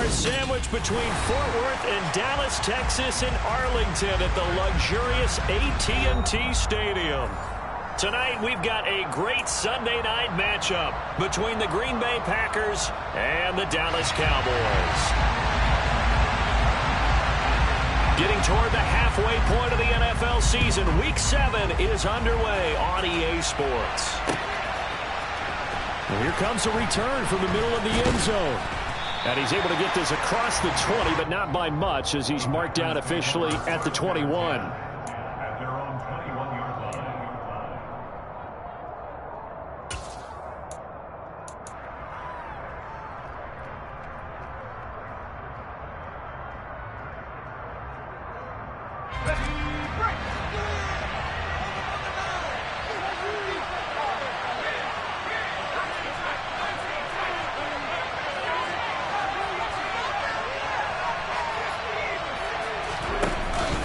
sandwiched between Fort Worth and Dallas, Texas, and Arlington at the luxurious AT&T Stadium. Tonight, we've got a great Sunday night matchup between the Green Bay Packers and the Dallas Cowboys. Getting toward the halfway point of the NFL season, Week 7 is underway on EA Sports. Well, here comes a return from the middle of the end zone. And he's able to get this across the 20, but not by much, as he's marked down officially at the 21.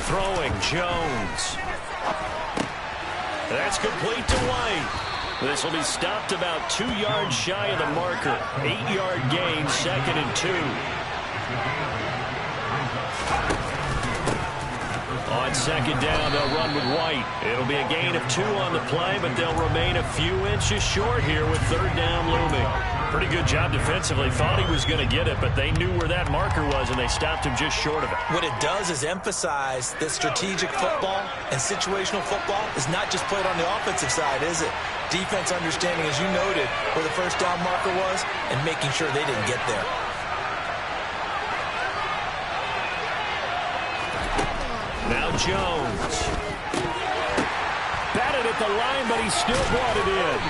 Throwing Jones. That's complete to White. This will be stopped about 2 yards shy of the marker. 8-yard gain, 2nd and 2. On 2nd down, they'll run with White. It'll be a gain of 2 on the play, but they'll remain a few inches short here with 3rd down looming. Pretty good job defensively. Thought he was going to get it, but they knew where that marker was, and they stopped him just short of it. What it does is emphasize that strategic football and situational football is not just played on the offensive side, is it? Defense understanding, as you noted, where the 1st down marker was and making sure they didn't get there. Now Jones. Batted at the line, but he still brought it in.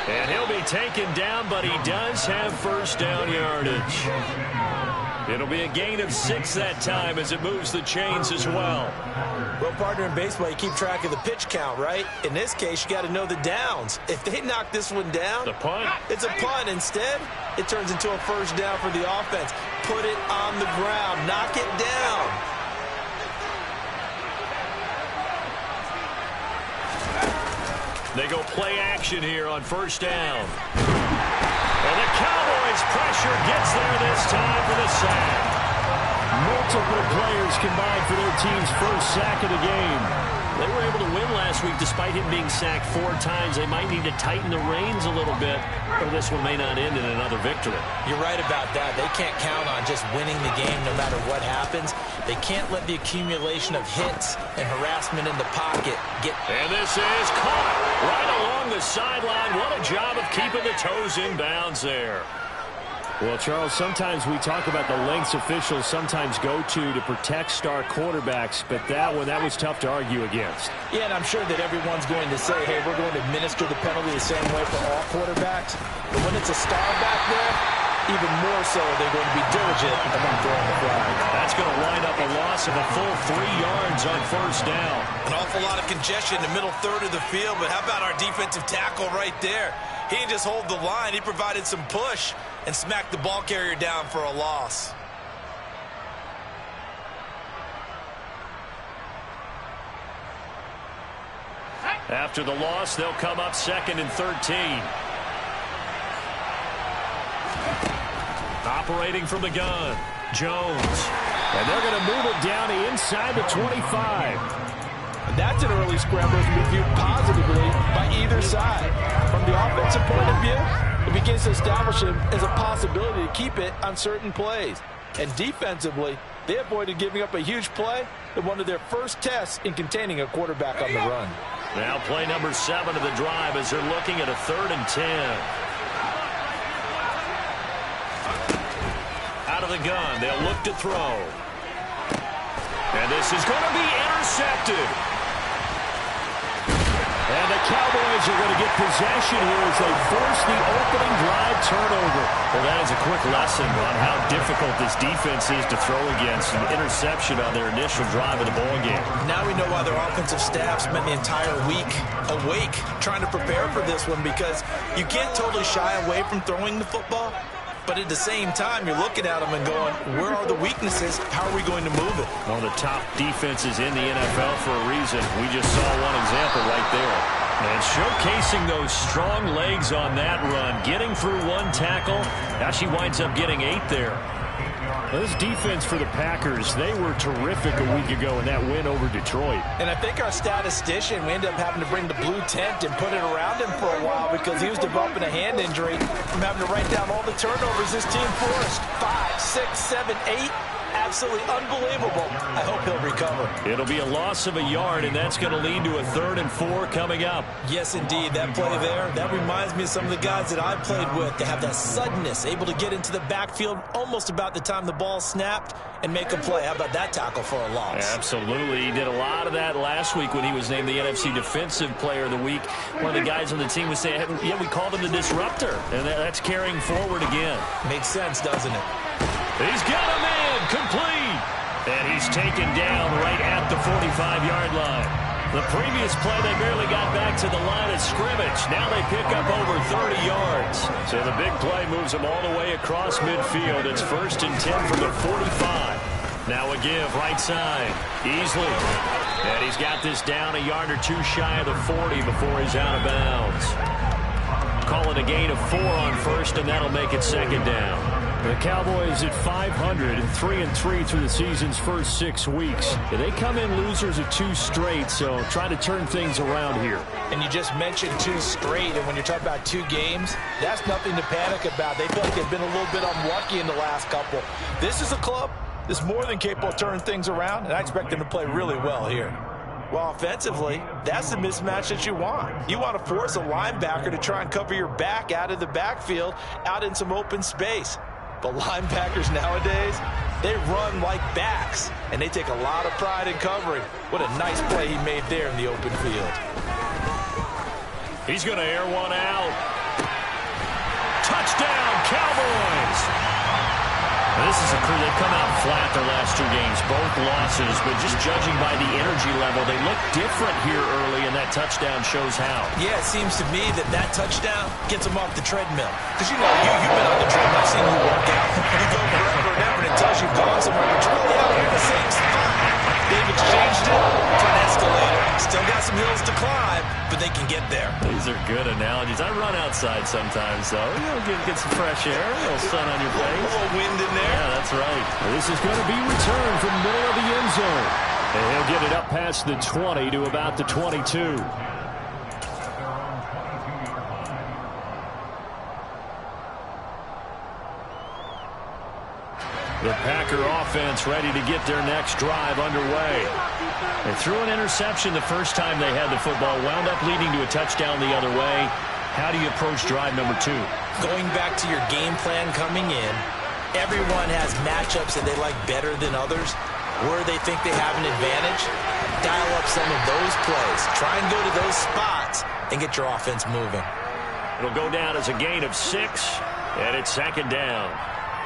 And he'll be taken down, but he does have 1st down yardage. It'll be a gain of 6 that time as it moves the chains as well. Well, partner, in baseball, you keep track of the pitch count, right? In this case, you got to know the downs. If they knock this one down, the punt. It's a punt. Instead, it turns into a 1st down for the offense. Put it on the ground. Knock it down. They go play action here on 1st down. And the Cowboys' pressure gets there this time for the sack. Multiple players combined for their team's 1st sack of the game. They were able to win last week despite him being sacked 4 times. They might need to tighten the reins a little bit, or this one may not end in another victory. You're right about that. They can't count on just winning the game no matter what happens. They can't let the accumulation of hits and harassment in the pocket get... And this is caught right along the sideline. What a job of keeping the toes in bounds there. Well, Charles, sometimes we talk about the lengths officials sometimes go to protect star quarterbacks, but that was tough to argue against. Yeah, and I'm sure that everyone's going to say, hey, we're going to administer the penalty the same way for all quarterbacks. But when it's a star back there, even more so, they're going to be diligent about throwing the flag. That's going to wind up a loss of a full 3 yards on 1st down. An awful lot of congestion in the middle 3rd of the field, but how about our defensive tackle right there? He didn't just hold the line. He provided some push and smacked the ball carrier down for a loss. After the loss, they'll come up 2nd and 13. Operating from the gun, Jones. And they're going to move it down inside the 25. That's an early scramble to be viewed positively by either side. From the offensive point of view, it begins to establish him as a possibility to keep it on certain plays. And defensively, they avoided giving up a huge play in one of their first tests in containing a quarterback on the run. Now play number 7 of the drive as they're looking at a 3rd and 10. Out of the gun, they'll look to throw. And this is going to be intercepted. And the Cowboys are going to get possession here as they force the opening drive turnover. Well, that is a quick lesson on how difficult this defense is to throw against. An interception on their initial drive of the ballgame. Now we know why their offensive staff spent the entire week awake trying to prepare for this one, because you can't totally shy away from throwing the football. But at the same time, you're looking at them and going, where are the weaknesses? How are we going to move it? One of the top defenses in the NFL for a reason. We just saw one example right there. And showcasing those strong legs on that run, getting through 1 tackle. Now she winds up getting 8 there. Well, this defense for the Packers, they were terrific a week ago in that win over Detroit. And I think our statistician, we ended up having to bring the blue tent and put it around him for a while because he was developing a hand injury from having to write down all the turnovers this team forced. 5, 6, 7, 8. Absolutely unbelievable. I hope he'll recover. It'll be a loss of a yard, and that's going to lead to a 3rd and 4 coming up. Yes, indeed. That play there, that reminds me of some of the guys that I've played with. They have that suddenness, able to get into the backfield almost about the time the ball snapped and make a play. How about that tackle for a loss? Absolutely. He did a lot of that last week when he was named the NFC Defensive Player of the Week. One of the guys on the team was saying, yeah, we called him the disruptor, and that's carrying forward again. Makes sense, doesn't it? He's got him in, complete. And he's taken down right at the 45-yard line. The previous play, they barely got back to the line of scrimmage. Now they pick up over 30 yards. So the big play moves them all the way across midfield. It's 1st and 10 from the 45. Now a give, right side, easily. And he's got this down a yard or 2 shy of the 40 before he's out of bounds. Call it a gain of 4 on 1st, and that'll make it 2nd down. The Cowboys at 500 and 3-3 through the season's first 6 weeks. They come in losers of 2 straight, so try to turn things around here. And you just mentioned 2 straight, and when you're talking about 2 games, that's nothing to panic about. They feel like they've been a little bit unlucky in the last couple. This is a club that's more than capable of turning things around, and I expect them to play really well here. Well, offensively, that's the mismatch that you want. You want to force a linebacker to try and cover your back out of the backfield, out in some open space. But linebackers nowadays, they run like backs, and they take a lot of pride in covering. What a nice play he made there in the open field. He's going to air one out. Touchdown, Cowboys! They've come out flat their last 2 games, both losses, but just judging by the energy level, they look different here early, and that touchdown shows how. Yeah, it seems to me that touchdown gets them off the treadmill. Because, you know, you've been on the treadmill. I've seen you work out. You go forever and ever, and it tells you've gone somewhere, but you're really out here in the same spot. They've exchanged it for an escalator. Still got some hills to climb, but they can get there. These are good analogies. I run outside sometimes, though. You know, get some fresh air, a little sun on your face. A little wind in there. Yeah, that's right. This is going to be returned from the middle of the end zone. And he'll get it up past the 20 to about the 22. The Packer offense ready to get their next drive underway. They threw an interception the first time they had the football, wound up leading to a touchdown the other way. How do you approach drive number 2? Going back to your game plan coming in, everyone has matchups that they like better than others. Where they think they have an advantage, dial up some of those plays. Try and go to those spots and get your offense moving. It'll go down as a gain of 6, and it's 2nd down.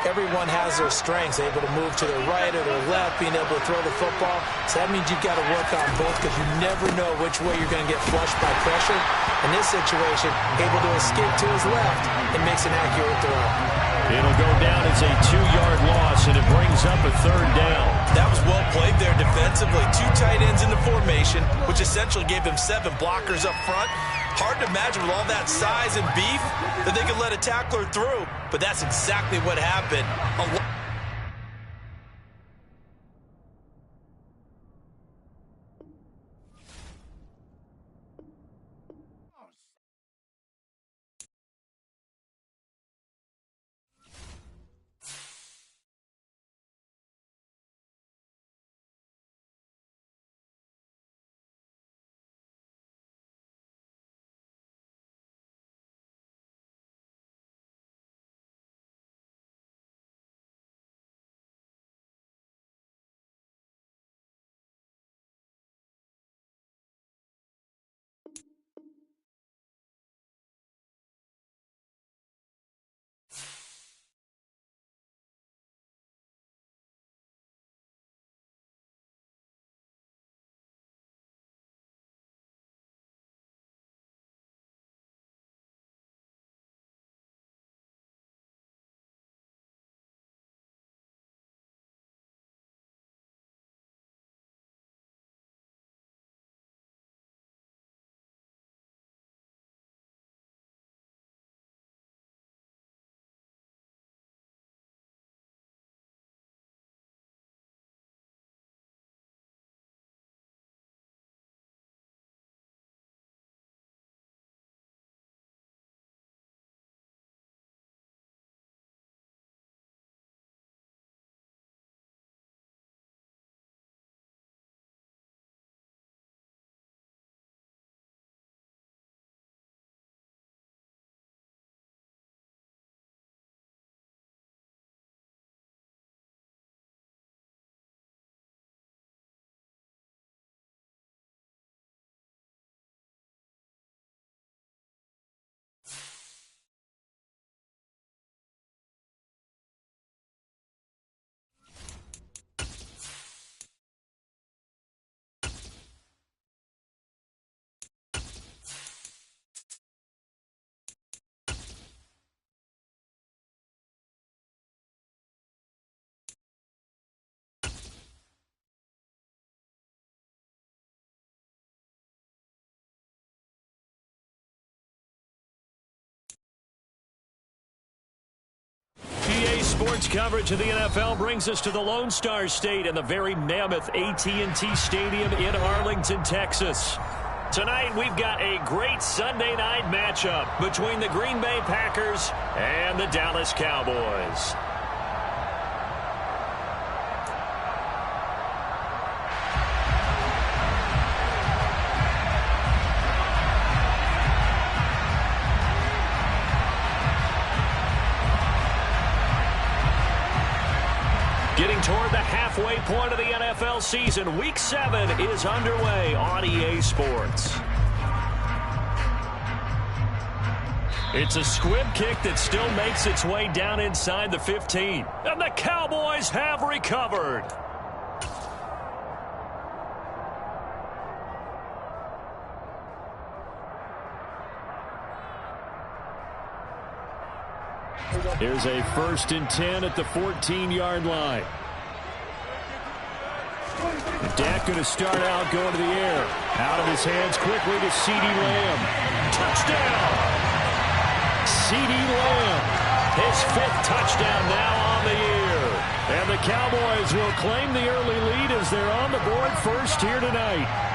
Everyone has their strengths, able to move to their right or their left, being able to throw the football. So that means you've got to work on both because you never know which way you're going to get flushed by pressure. In this situation, able to escape to his left and makes an accurate throw. It'll go down as a 2-yard loss, and it brings up a 3rd down. That was well played there defensively. 2 tight ends in the formation, which essentially gave him 7 blockers up front. Hard to imagine with all that size and beef that they could let a tackler through, but that's exactly what happened. Sports coverage of the NFL brings us to the Lone Star State and the very mammoth AT&T Stadium in Arlington, Texas. Tonight, we've got a great Sunday night matchup between the Green Bay Packers and the Dallas Cowboys. Getting toward the halfway point of the NFL season, Week 7 is underway on EA Sports. It's a squib kick that still makes its way down inside the 15. And the Cowboys have recovered. Here's a 1st and 10 at the 14-yard line. Dak going to start out going to the air. Out of his hands quickly to CeeDee Lamb. Touchdown! CeeDee Lamb, his 5th touchdown now on the year. And the Cowboys will claim the early lead as they're on the board first here tonight.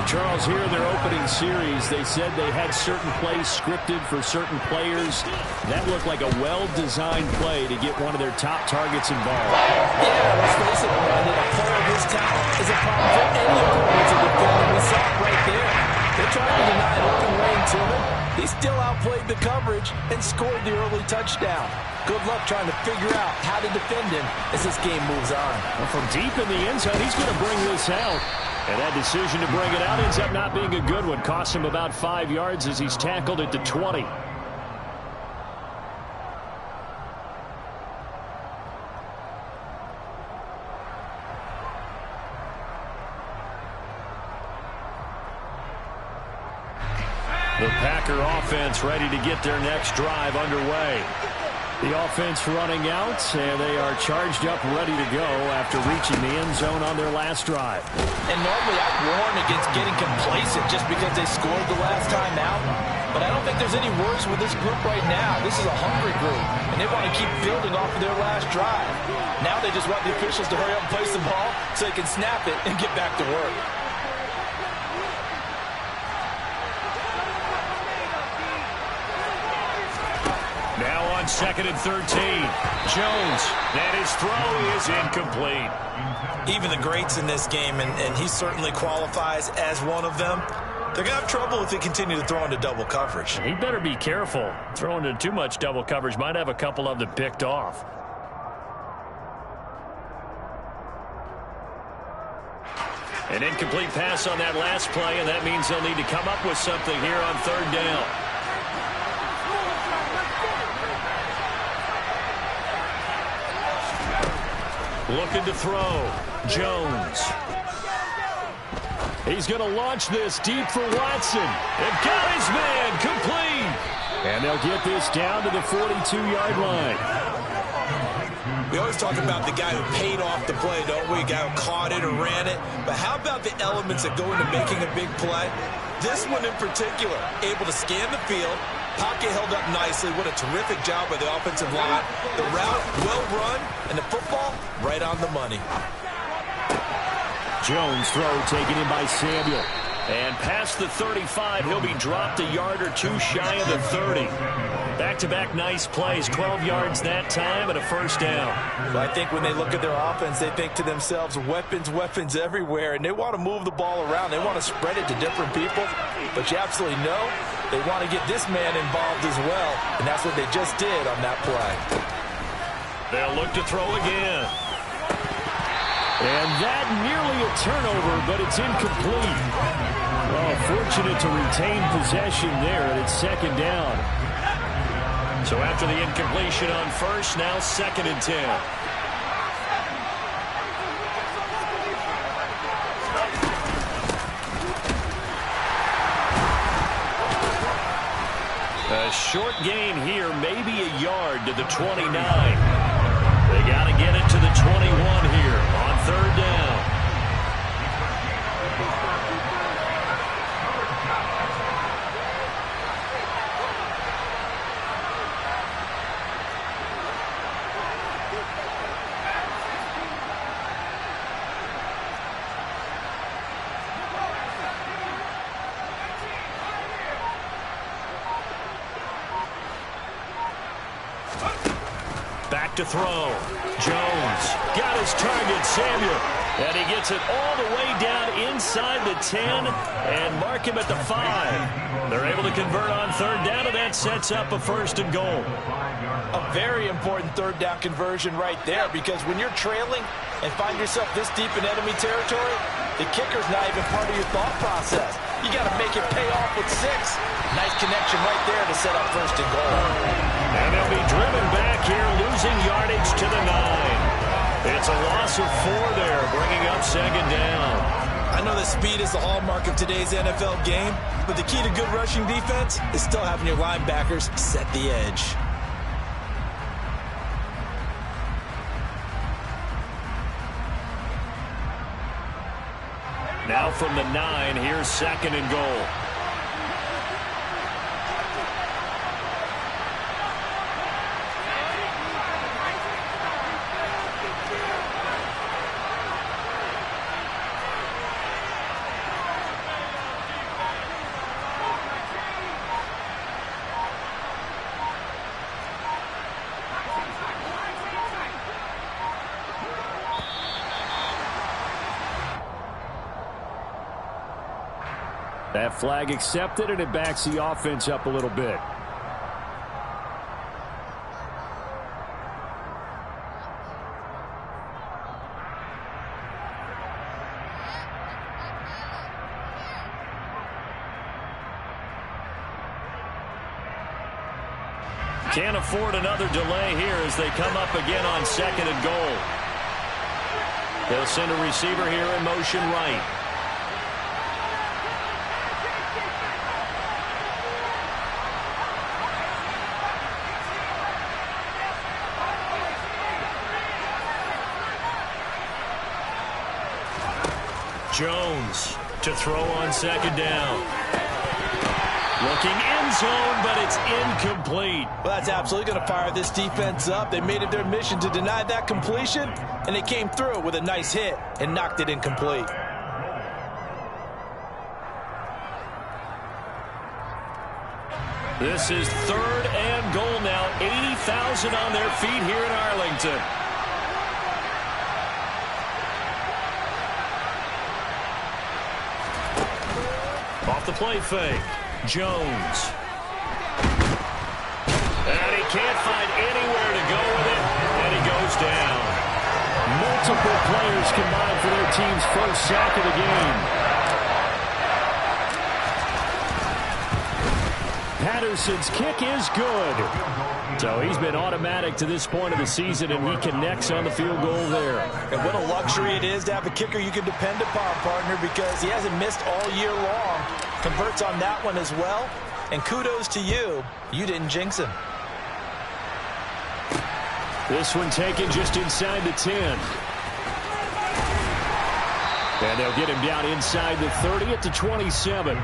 Charles, here in their opening series, they said they had certain plays scripted for certain players. That looked like a well-designed play to get one of their top targets involved. Yeah, let's face it, Brandon. A player of his talent is a problem for any opponent to defend, and we saw it right there. They tried to deny an open lane to him. He still outplayed the coverage and scored the early touchdown. Good luck trying to figure out how to defend him as this game moves on. Well, from deep in the end zone, he's going to bring this out. And that decision to bring it out ends up not being a good one. Costs him about 5 yards as he's tackled at the 20. The Packer offense ready to get their next drive underway. The offense running out, and they are charged up, ready to go after reaching the end zone on their last drive. And normally I'd warn against getting complacent just because they scored the last time out. But I don't think there's any worries with this group right now. This is a hungry group, and they want to keep building off of their last drive. Now they just want the officials to hurry up and place the ball so they can snap it and get back to work. Now on 2nd and 13. Jones, and his throw is incomplete. Even the greats in this game, and he certainly qualifies as one of them, they're going to have trouble if they continue to throw into double coverage. He better be careful. Throwing into too much double coverage might have a couple of them picked off. An incomplete pass on that last play, and that means they'll need to come up with something here on 3rd down. Looking to throw. Jones. He's going to launch this deep for Watson. And got his man complete. And they'll get this down to the 42-yard line. We always talk about the guy who paid off the play, don't we? A guy who caught it or ran it. But how about the elements that go into making a big play? This one in particular, able to scan the field. Pocket held up nicely. What a terrific job by the offensive line. The route, well run, and the football, right on the money. Jones throw taken in by Samuel. And past the 35, he'll be dropped a yard or two shy of the 30. Back-to-back nice plays, 12 yards that time and a 1st down. Well, I think when they look at their offense, they think to themselves, weapons, weapons everywhere, and they want to move the ball around. They want to spread it to different people, but you absolutely know they want to get this man involved as well, and that's what they just did on that play. They'll look to throw again. And that nearly a turnover, but it's incomplete. Oh, fortunate to retain possession there, and it's 2nd down. So after the incompletion on 1st, now 2nd and 10. A short gain here, maybe a yard to the 29. They got to get it to the 21 here on 3rd down. look to throw. Jones got his target, Samuel. And he gets it all the way down inside the 10 and mark him at the 5. They're able to convert on third down, and that sets up a 1st and goal. A very important third down conversion right there, because when you're trailing and find yourself this deep in enemy territory, the kicker's not even part of your thought process. You got to make it pay off with 6. Nice connection right there to set up 1st and goal. And they'll be driven back here, losing yardage to the 9. It's a loss of 4 there, bringing up 2nd down. I know that speed is the hallmark of today's NFL game, but the key to good rushing defense is still having your linebackers set the edge. Now from the 9, here's 2nd and goal. That flag accepted, and it backs the offense up a little bit. Can't afford another delay here as they come up again on 2nd and goal. They'll send a receiver here in motion right. Jones to throw on 2nd down. Looking end zone, but it's incomplete. Well, that's absolutely going to fire this defense up. They made it their mission to deny that completion, and they came through with a nice hit and knocked it incomplete. This is 3rd and goal now. 80,000 on their feet here in Arlington. Off the play fake. Jones. And he can't find anywhere to go with it, and he goes down. Multiple players combined for their team's first sack of the game. Patterson's kick is good. So he's been automatic to this point of the season, and he connects on the field goal there. And what a luxury it is to have a kicker you can depend upon, partner, because he hasn't missed all year long. Converts on that one as well. And kudos to you. You didn't jinx him. This one taken just inside the 10. And they'll get him down inside the 30 at the 27.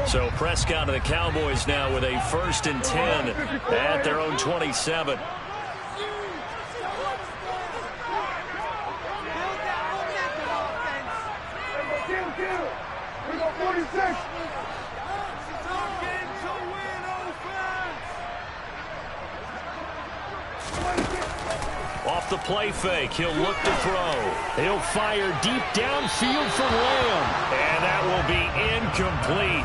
So Prescott and the Cowboys now with a 1st and 10 at their own 27. Off the play fake, he'll look to throw. He'll fire deep downfield for Lamb. And that will be incomplete.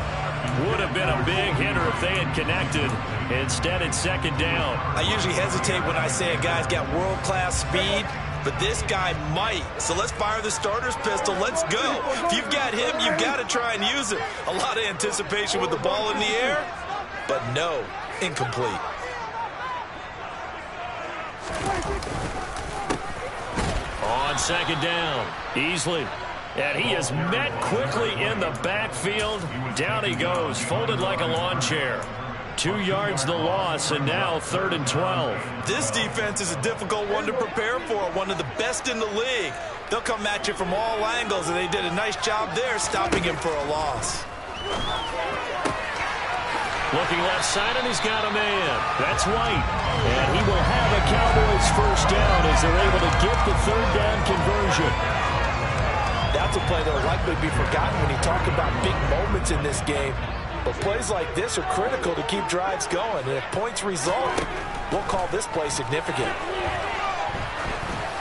Would have been a big hitter if they had connected. Instead, it's 2nd down. I usually hesitate when I say a guy's got world-class speed, but this guy might. So let's fire the starter's pistol. Let's go. If you've got him, you've got to try and use him. A lot of anticipation with the ball in the air, but no, incomplete. On 2nd down, Easley. And he is met quickly in the backfield. Down he goes, folded like a lawn chair. 2 yards the loss, and now 3rd and 12. This defense is a difficult one to prepare for, one of the best in the league. They'll come at you from all angles, and they did a nice job there stopping him for a loss. Looking left side, and he's got a man. That's White. And he will have a Cowboys first down as they're able to get the third down conversion. That's a play that will likely be forgotten when you talk about big moments in this game. But plays like this are critical to keep drives going. And if points result, we'll call this play significant.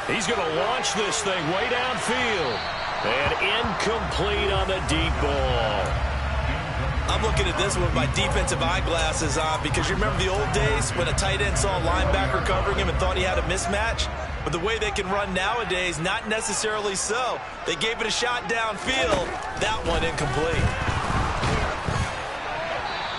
He's going to launch this thing way downfield. And incomplete on the deep ball. I'm looking at this with my defensive eyeglasses on because you remember the old days when a tight end saw a linebacker covering him and thought he had a mismatch? But the way they can run nowadays, not necessarily so. They gave it a shot downfield. That one incomplete.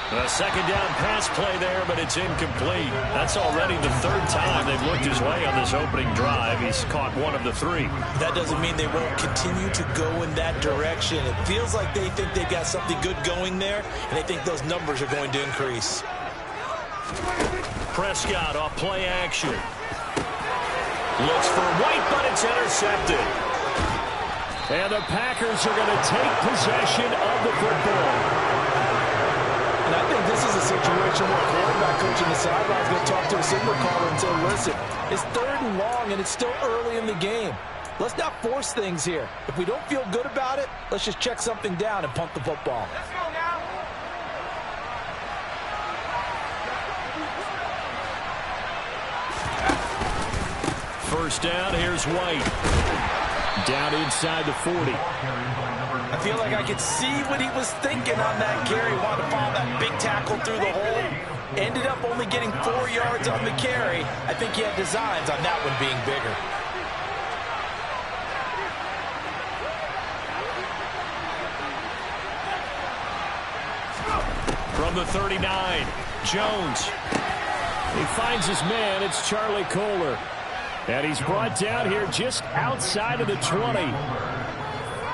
A second down pass play there, but it's incomplete. That's already the third time they've looked his way on this opening drive. He's caught one of the three. That doesn't mean they won't continue to go in that direction. It feels like they think they've got something good going there, and they think those numbers are going to increase. Prescott off play action. Looks for White, but it's intercepted. And the Packers are going to take possession of the football. And I think this is a situation where a quarterback coach in the sideline is going to talk to a signal caller and say, listen, it's 3rd and long and it's still early in the game. Let's not force things here. If we don't feel good about it, let's just check something down and punt the football. Let's go now. First down, here's White. Down inside the 40. I feel like I could see what he was thinking on that carry. Wanted to follow that big tackle through the hole. Ended up only getting 4 yards on the carry. I think he had designs on that one being bigger. From the 39, Jones. He finds his man. It's Charlie Kohler. And he's brought down here just outside of the 20.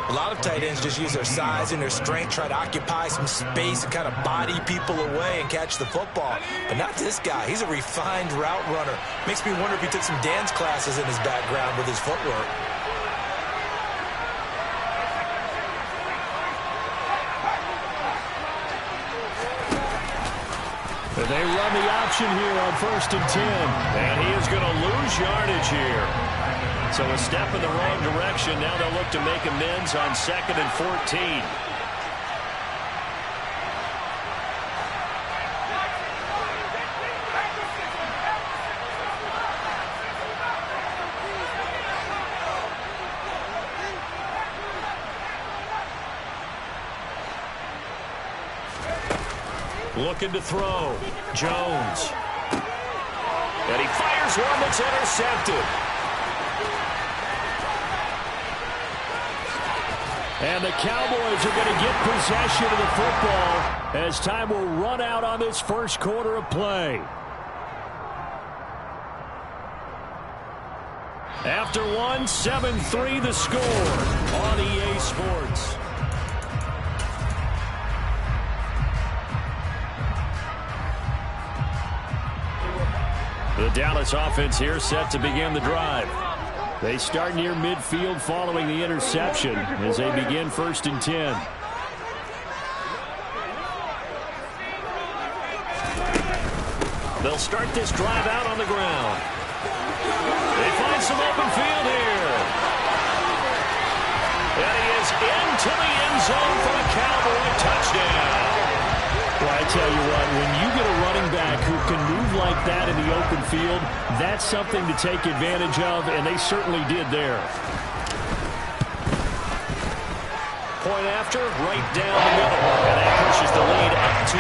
A lot of tight ends just use their size and their strength, try to occupy some space and kind of body people away and catch the football. But not this guy. He's a refined route runner. Makes me wonder if he took some dance classes in his background with his footwork. They run the option here on 1st and 10. And he is going to lose yardage here. So a step in the wrong direction. Now they'll look to make amends on 2nd and 14. Looking to throw. Jones. And he fires one that's intercepted. And the Cowboys are going to get possession of the football as time will run out on this first quarter of play. After one, 7-3 the score on EA Sports. The Dallas offense here set to begin the drive. They start near midfield following the interception as they begin 1st and 10. They'll start this drive out on the ground. They find some open field here. And he is into the end zone for a Cowboy touchdown. Well, I tell you what, when you get a running back who can move like that in the open field, that's something to take advantage of, and they certainly did there. Point after, right down the middle, and that pushes the lead up to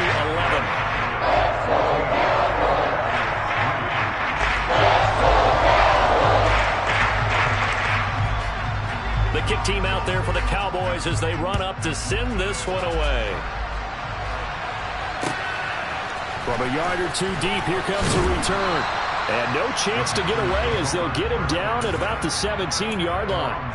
11. The kick team out there for the Cowboys as they run up to send this one away. From a yard or two deep, here comes a return. And no chance to get away as they'll get him down at about the 17-yard line.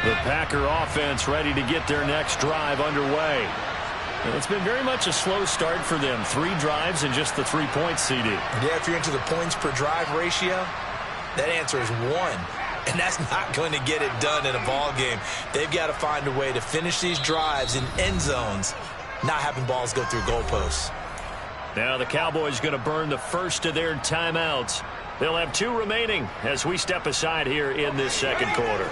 The Packer offense ready to get their next drive underway. And it's been very much a slow start for them. 3 drives and just the 3 points, CD. Yeah, if you're into the points per drive ratio, that answer is 1. And that's not going to get it done in a ball game. They've got to find a way to finish these drives in end zones, not having balls go through goalposts. Now the Cowboys going to burn the first of their timeouts. They'll have 2 remaining as we step aside here in this second quarter.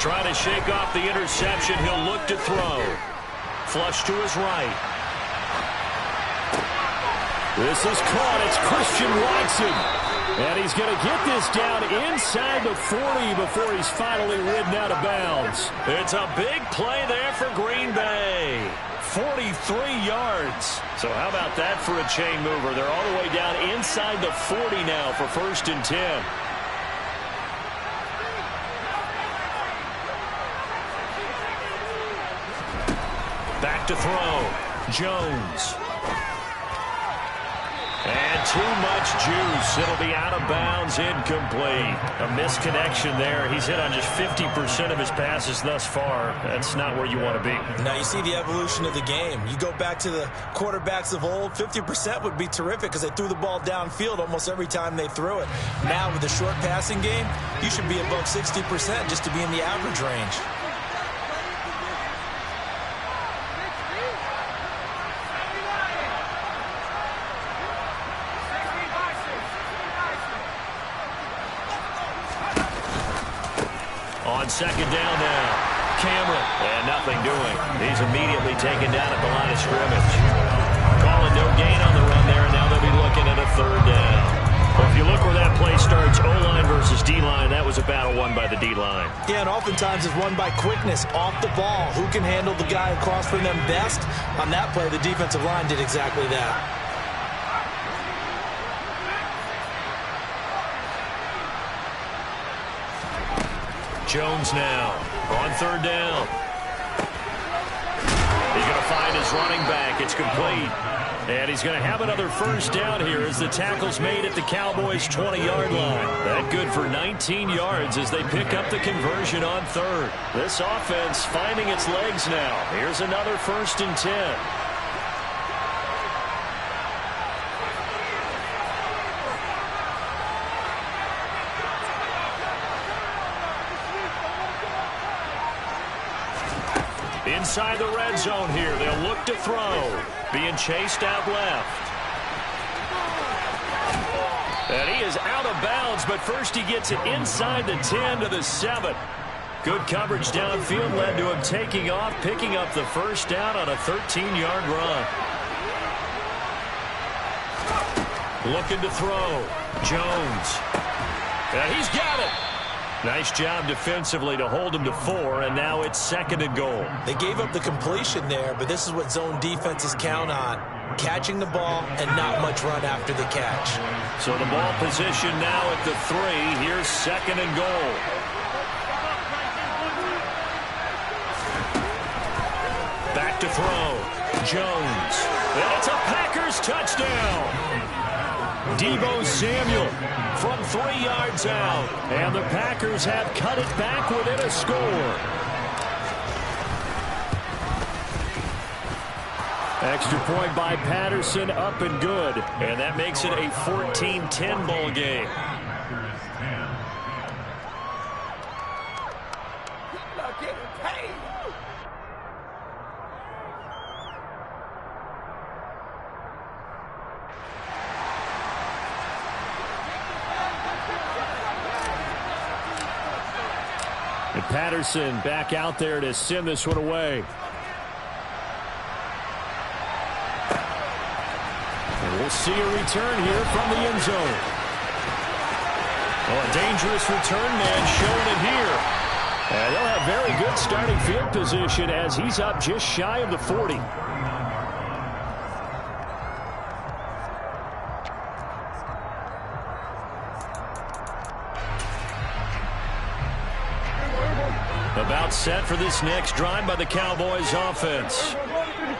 Trying to shake off the interception. He'll look to throw. Flush to his right. This is caught. It's Christian Watson. And he's going to get this down inside the 40 before he's finally ridden out of bounds. It's a big play there for Green Bay. 43 yards. So how about that for a chain mover? They're all the way down inside the 40 now for 1st and 10. Back to throw. Jones. And too much juice. It'll be out of bounds, incomplete. A misconnection there. He's hit on just 50% of his passes thus far. That's not where you want to be. Now you see the evolution of the game. You go back to the quarterbacks of old, 50% would be terrific because they threw the ball downfield almost every time they threw it. Now with the short passing game, you should be above 60% just to be in the average range. On second down now, Cameron, and nothing doing. He's immediately taken down at the line of scrimmage. Calling no gain on the run there, and now they'll be looking at a 3rd down. Well, if you look where that play starts, O-line versus D-line, that was a battle won by the D-line. Yeah, and oftentimes it's won by quickness off the ball. Who can handle the guy across from them best? On that play, the defensive line did exactly that. Jones now on 3rd down. He's going to find his running back. It's complete. And he's going to have another 1st down here as the tackle's made at the Cowboys' 20-yard line. That good for 19 yards as they pick up the conversion on 3rd. This offense finding its legs now. Here's another 1st and 10. Inside the red zone here. They'll look to throw. Being chased out left. And he is out of bounds, but first he gets it inside the 10 to the 7. Good coverage downfield led to him taking off, picking up the 1st down on a 13-yard run. Looking to throw. Jones. And he's got it. Nice job defensively to hold him to 4, and now it's 2nd and goal. They gave up the completion there, but this is what zone defenses count on. Catching the ball and not much run after the catch. So the ball position now at the 3. Here's 2nd and goal. Back to throw. Jones. And it's a Packers touchdown. Deebo Samuel from 3 yards out. And the Packers have cut it back within a score. Extra point by Patterson, up and good. And that makes it a 14-10 ball game. And Patterson back out there to send this one away. And we'll see a return here from the end zone. Well, a dangerous return man showing it here. And they'll have very good starting field position as he's up just shy of the 40. About set for this next drive by the Cowboys offense.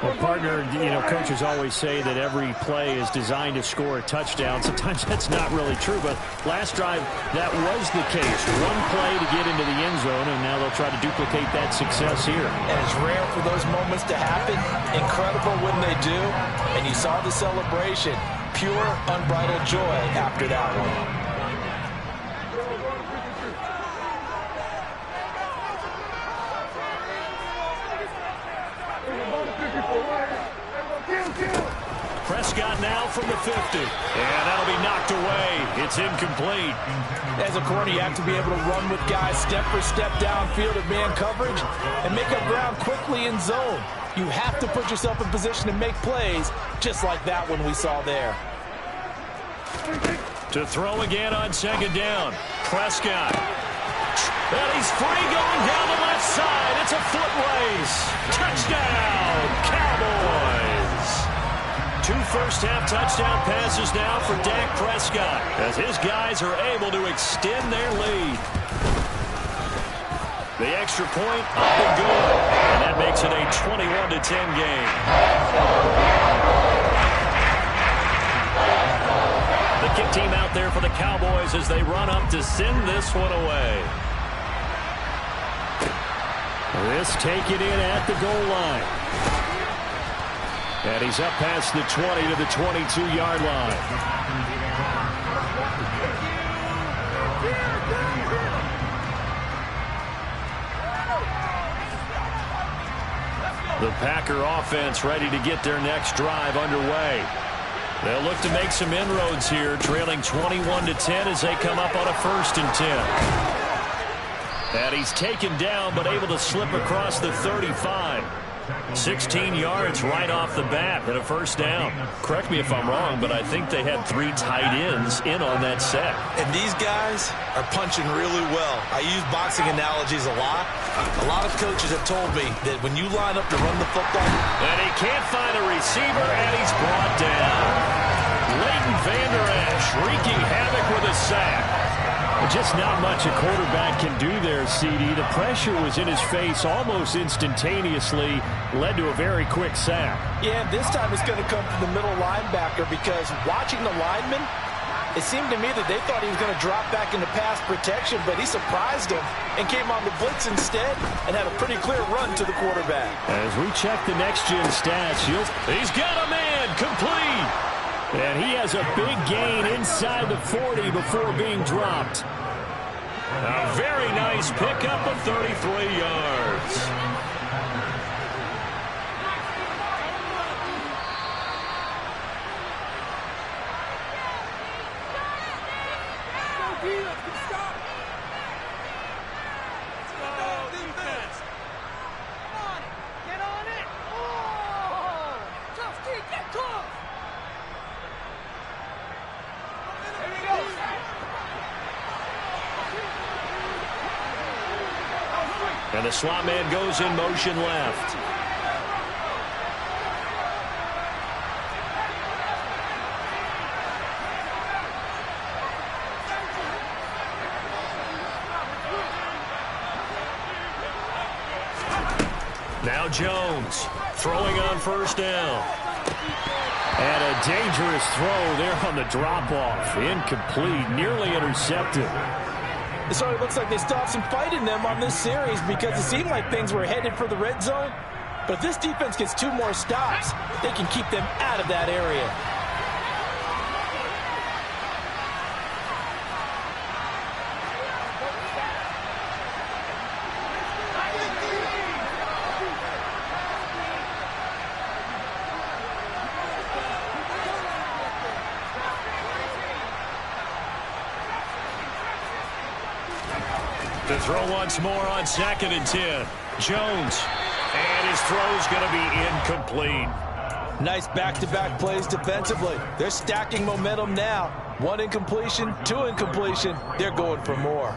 Well, partner, coaches always say that every play is designed to score a touchdown. Sometimes that's not really true, but last drive, that was the case. One play to get into the end zone, and now they'll try to duplicate that success here. And it's rare for those moments to happen. Incredible when they do. And you saw the celebration. Pure, unbridled joy after that one. Prescott now from the 50. And that'll be knocked away. It's incomplete. As a corner, you have to be able to run with guys step for step downfield of man coverage and make up ground quickly in zone. You have to put yourself in position to make plays just like that one we saw there. To throw again on second down. Prescott. And he's free going down the left side. It's a foot race. Touchdown, Cowboys. 2 first-half touchdown passes now for Dak Prescott as his guys are able to extend their lead. The extra point up and good, and that makes it a 21-10 game. The kick team out there for the Cowboys as they run up to send this one away. This taken in at the goal line. And he's up past the 20 to the 22-yard line. The Packer offense ready to get their next drive underway. They'll look to make some inroads here, trailing 21-10 as they come up on a 1st and 10. And he's taken down, but able to slip across the 35. 16 yards right off the bat and a 1st down. Correct me if I'm wrong, but I think they had 3 tight ends in on that set. And these guys are punching really well. I use boxing analogies a lot. A lot of coaches have told me that when you line up to run the football. And he can't find a receiver, and he's brought down. Leighton Vander Esch wreaking havoc with a sack. Just not much a quarterback can do there, CD. The pressure was in his face almost instantaneously, led to a very quick sack. Yeah, this time it's going to come from the middle linebacker because watching the lineman, it seemed to me that they thought he was going to drop back into pass protection, but he surprised him and came on the blitz instead and had a pretty clear run to the quarterback. As we check the next-gen stats, he's got a man complete. And he has a big gain inside the 40 before being dropped. A very nice pickup of 33 yards. And the slot man goes in motion left. Now Jones throwing on 1st down. And a dangerous throw there on the drop-off. Incomplete, nearly intercepted. So it looks like they still have some fight in them on this series because it seemed like things were headed for the red zone. But if this defense gets 2 more stops, they can keep them out of that area. To throw once more on 2nd and 10. Jones. And his throw's going to be incomplete. Nice back-to-back plays defensively. They're stacking momentum now. 1 incompletion, 2 incompletion. They're going for more.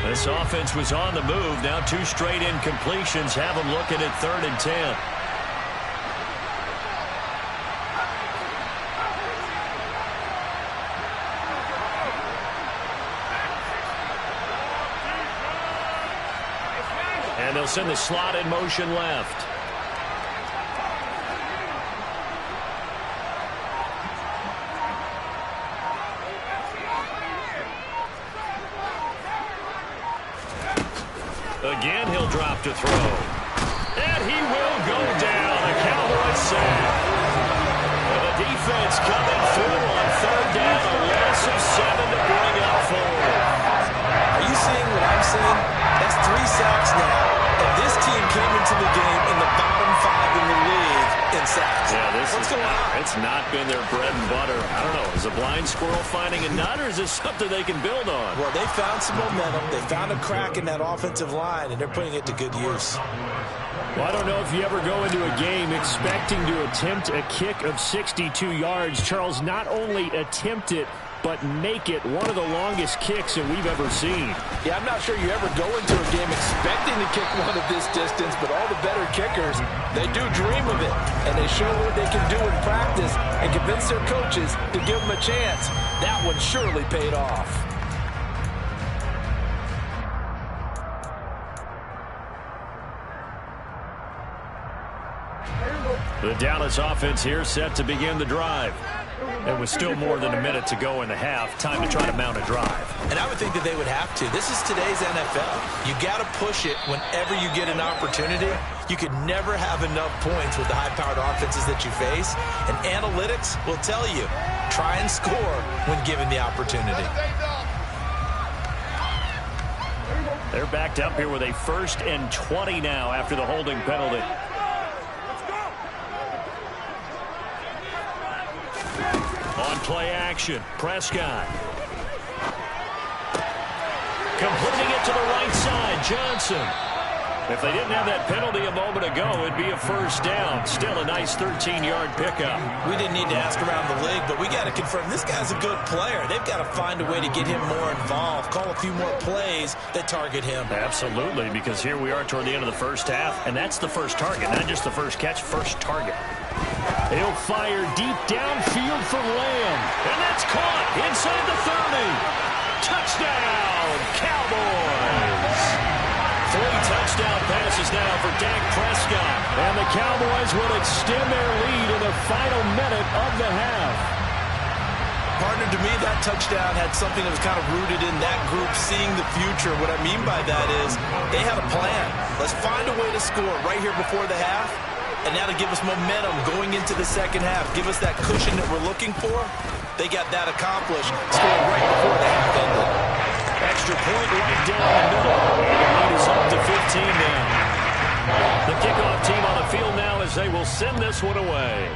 This offense was on the move. Now 2 straight incompletions have them looking at 3rd and 10. he'll send the slot in motion left. Again, he'll drop to throw. And he will go down. A Cowboys sack. And the defense coming through on third down. A loss of 7 to bring up forward. Are you seeing what I'm seeing? That's 3 sacks now. And this team came into the game in the bottom 5 in the league in sacks. Yeah, What's going on? It's not been their bread and butter. I don't know. Is a blind squirrel finding a nut, or is this something they can build on? Well, they found some momentum. They found a crack in that offensive line, and they're putting it to good use. Well, I don't know if you ever go into a game expecting to attempt a kick of 62 yards. Charles, not only attempt it, but make it one of the longest kicks that we've ever seen. Yeah, I'm not sure you ever go into a game expecting to kick one of this distance, but all the better kickers, they do dream of it, and they show what they can do in practice and convince their coaches to give them a chance. That one surely paid off. The Dallas offense here set to begin the drive. And with still more than a minute to go in the half, time to try to mount a drive. And I would think that they would have to. This is today's NFL. You got to push it whenever you get an opportunity. You could never have enough points with the high-powered offenses that you face. And analytics will tell you, try and score when given the opportunity. They're backed up here with a 1st and 20 now after the holding penalty. On play action, Prescott. Completing it to the right side, Johnson. If they didn't have that penalty a moment ago, it'd be a 1st down. Still a nice 13-yard pickup. We didn't need to ask around the league, but we got to confirm this guy's a good player. They've got to find a way to get him more involved, call a few more plays that target him. Absolutely, because here we are toward the end of the first half, and that's the first target, not just the first catch, first target. He'll fire deep downfield for Lamb. And that's caught inside the 30. Touchdown, Cowboys. 3 touchdown passes now for Dak Prescott. And the Cowboys will extend their lead in the final minute of the half. Partner, to me, that touchdown had something that was kind of rooted in that group seeing the future. What I mean by that is they had a plan. Let's find a way to score right here before the half. And now to give us momentum going into the second half, give us that cushion that we're looking for. They got that accomplished, scoring right before the half ended. Extra point right down the middle. And the lead is up to 15 now. The kickoff team on the field now as they will send this one away.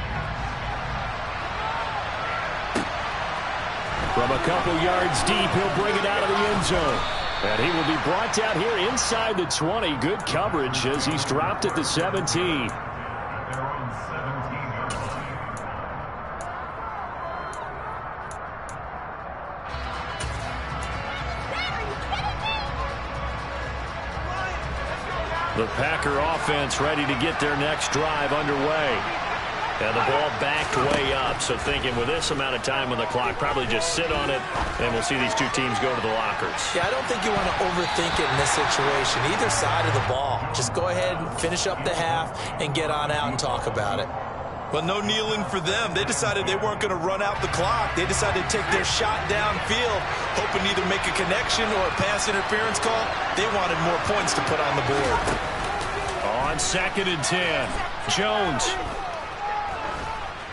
From a couple yards deep, he'll bring it out of the end zone. And he will be brought down here inside the 20. Good coverage as he's dropped at the 17. The Packer offense ready to get their next drive underway. And the ball backed way up, so thinking with this amount of time on the clock, probably just sit on it, and we'll see these two teams go to the lockers. Yeah, I don't think you want to overthink it in this situation, either side of the ball. Just go ahead and finish up the half and get on out and talk about it. Well, no kneeling for them. They decided they weren't going to run out the clock. They decided to take their shot downfield, hoping to either make a connection or a pass interference call. They wanted more points to put on the board. On 2nd and 10, Jones.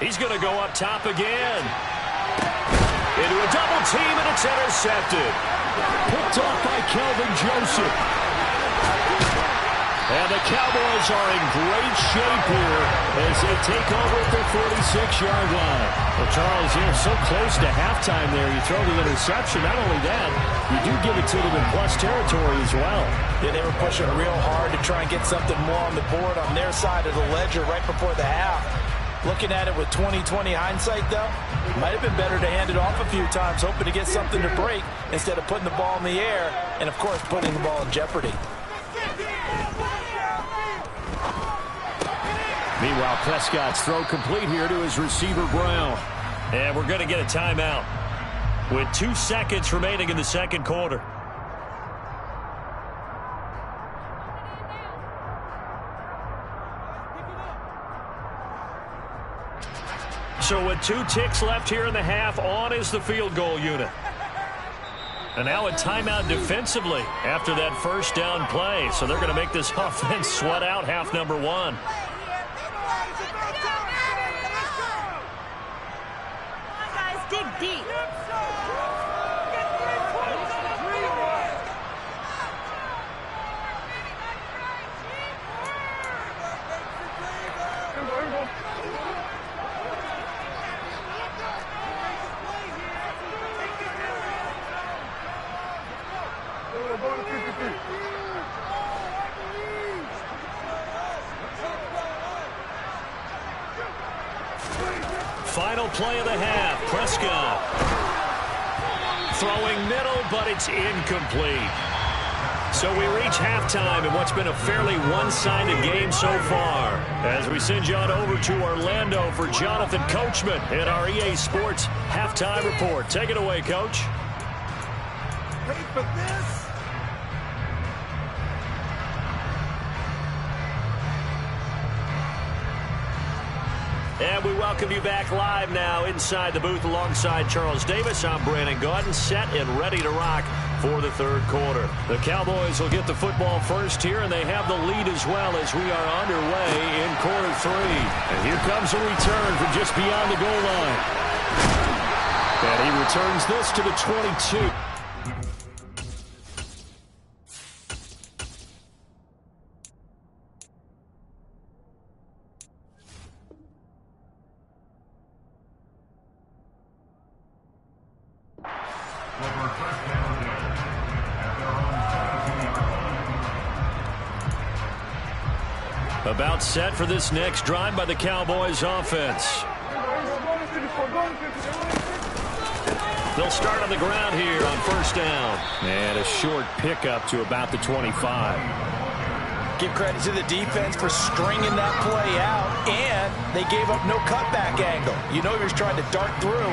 He's going to go up top again. Into a double team, and it's intercepted. Picked off by Kelvin Joseph. And the Cowboys are in great shape here as they take over at the 46-yard line. Well, Charles, so close to halftime there. You throw the interception. Not only that, you do give it to them in plus territory as well. Yeah, they were pushing real hard to try and get something more on the board on their side of the ledger right before the half. Looking at it with 20/20 hindsight, though, might have been better to hand it off a few times, hoping to get something to break instead of putting the ball in the air and, of course, putting the ball in jeopardy. Meanwhile, Prescott's throw complete here to his receiver, Brown. And we're going to get a timeout with 2 seconds remaining in the second quarter. So with 2 ticks left here in the half, on is the field goal unit. And now a timeout defensively after that first down play. So they're going to make this offense sweat out half number 1. Dig deep. Final play of the half. Prescott throwing middle, but it's incomplete. So we reach halftime in what's been a fairly one-sided game so far. As we send you on over to Orlando for Jonathan Coachman in our EA Sports Halftime Report. Take it away, Coach. Ready for this? And we welcome you back live now inside the booth alongside Charles Davis. I'm Brandon Gaudin, set and ready to rock for the third quarter. The Cowboys will get the football first here, and they have the lead as well as we are underway in quarter 3. And here comes a return from just beyond the goal line. And he returns this to the 22. About set for this next drive by the Cowboys offense. They'll start on the ground here on first down. And a short pickup to about the 25. Give credit to the defense for stringing that play out, and they gave up no cutback angle. You know he was trying to dart through.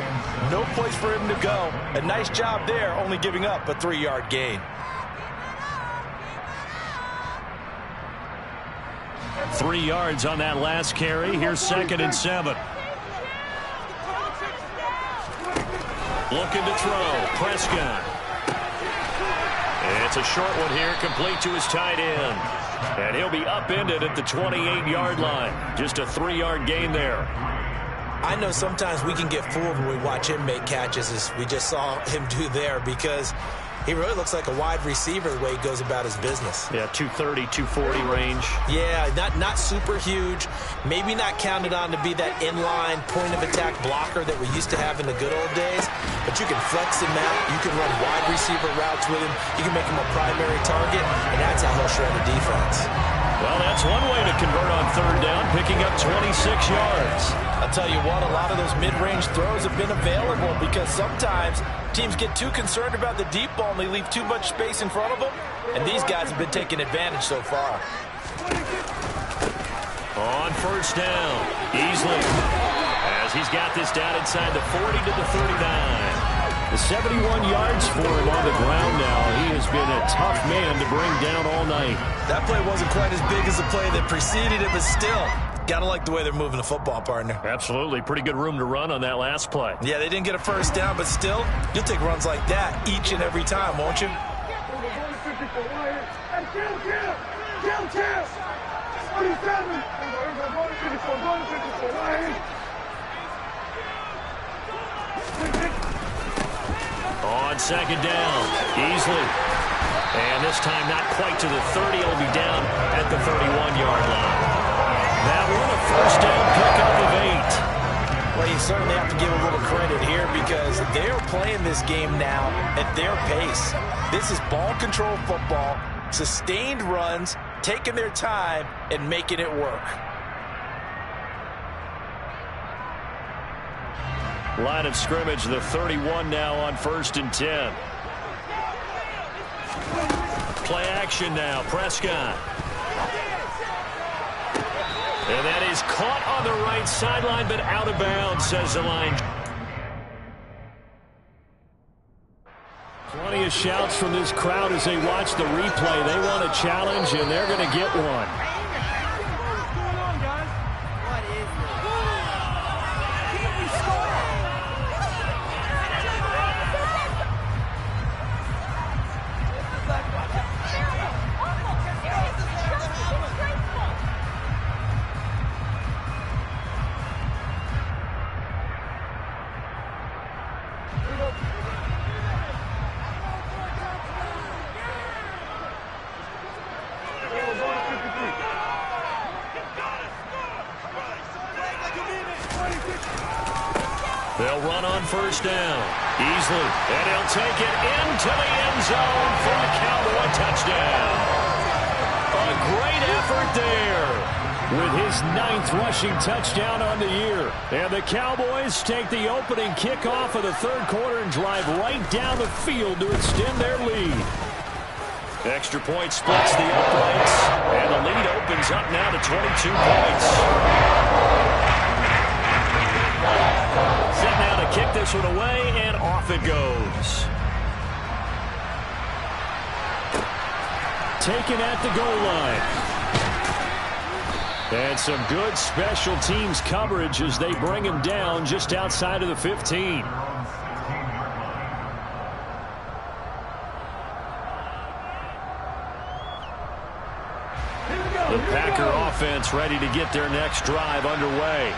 No place for him to go. A nice job there, only giving up a 3-yard gain. 3 yards on that last carry. Here's 2nd and 7. Looking to throw. Prescott. It's a short one here, complete to his tight end. And he'll be upended at the 28-yard line. Just a 3-yard gain there. I know sometimes we can get fooled when we watch him make catches, as we just saw him do there, because he really looks like a wide receiver the way he goes about his business. Yeah, 230, 240 range. Yeah, not super huge. Maybe not counted on to be that inline point-of-attack blocker that we used to have in the good old days. But you can flex him out. You can run wide receiver routes with him. You can make him a primary target, and that's how he'll shred a defense. Well, that's one way to convert on third down, picking up 26 yards. I'll tell you what, a lot of those mid-range throws have been available because sometimes teams get too concerned about the deep ball and they leave too much space in front of them, and these guys have been taking advantage so far. On first down, Easley, as he's got this down inside the 40 to the 39. The 71 yards for him on the ground now. He has been a tough man to bring down all night. That play wasn't quite as big as the play that preceded it, but still, got to like the way they're moving the football, partner. Absolutely. Pretty good room to run on that last play. Yeah, they didn't get a first down, but still, you'll take runs like that each and every time, won't you? On second down, Easley. And this time not quite to the 30. It'll be down at the 31-yard line. That one a first down pickup of 8. Well, you certainly have to give a little credit here because they're playing this game now at their pace. This is ball control football, sustained runs, taking their time and making it work. Line of scrimmage, the 31 now on 1st and 10. Play action now, Prescott. And that is caught on the right sideline, but out of bounds, says the line. Plenty of shouts from this crowd as they watch the replay. They want a challenge, and they're going to get one. They'll run on first down. Easily. And he'll take it into the end zone for a Cowboy touchdown. A great effort there. With his 9th rushing touchdown on the year. And the Cowboys take the opening kickoff of the third quarter and drive right down the field to extend their lead. Extra point splits the uprights. And the lead opens up now to 22 points. Set now to kick this one away, and off it goes. Taken at the goal line. And some good special teams coverage as they bring him down just outside of the 15. The Packer offense ready to get their next drive underway.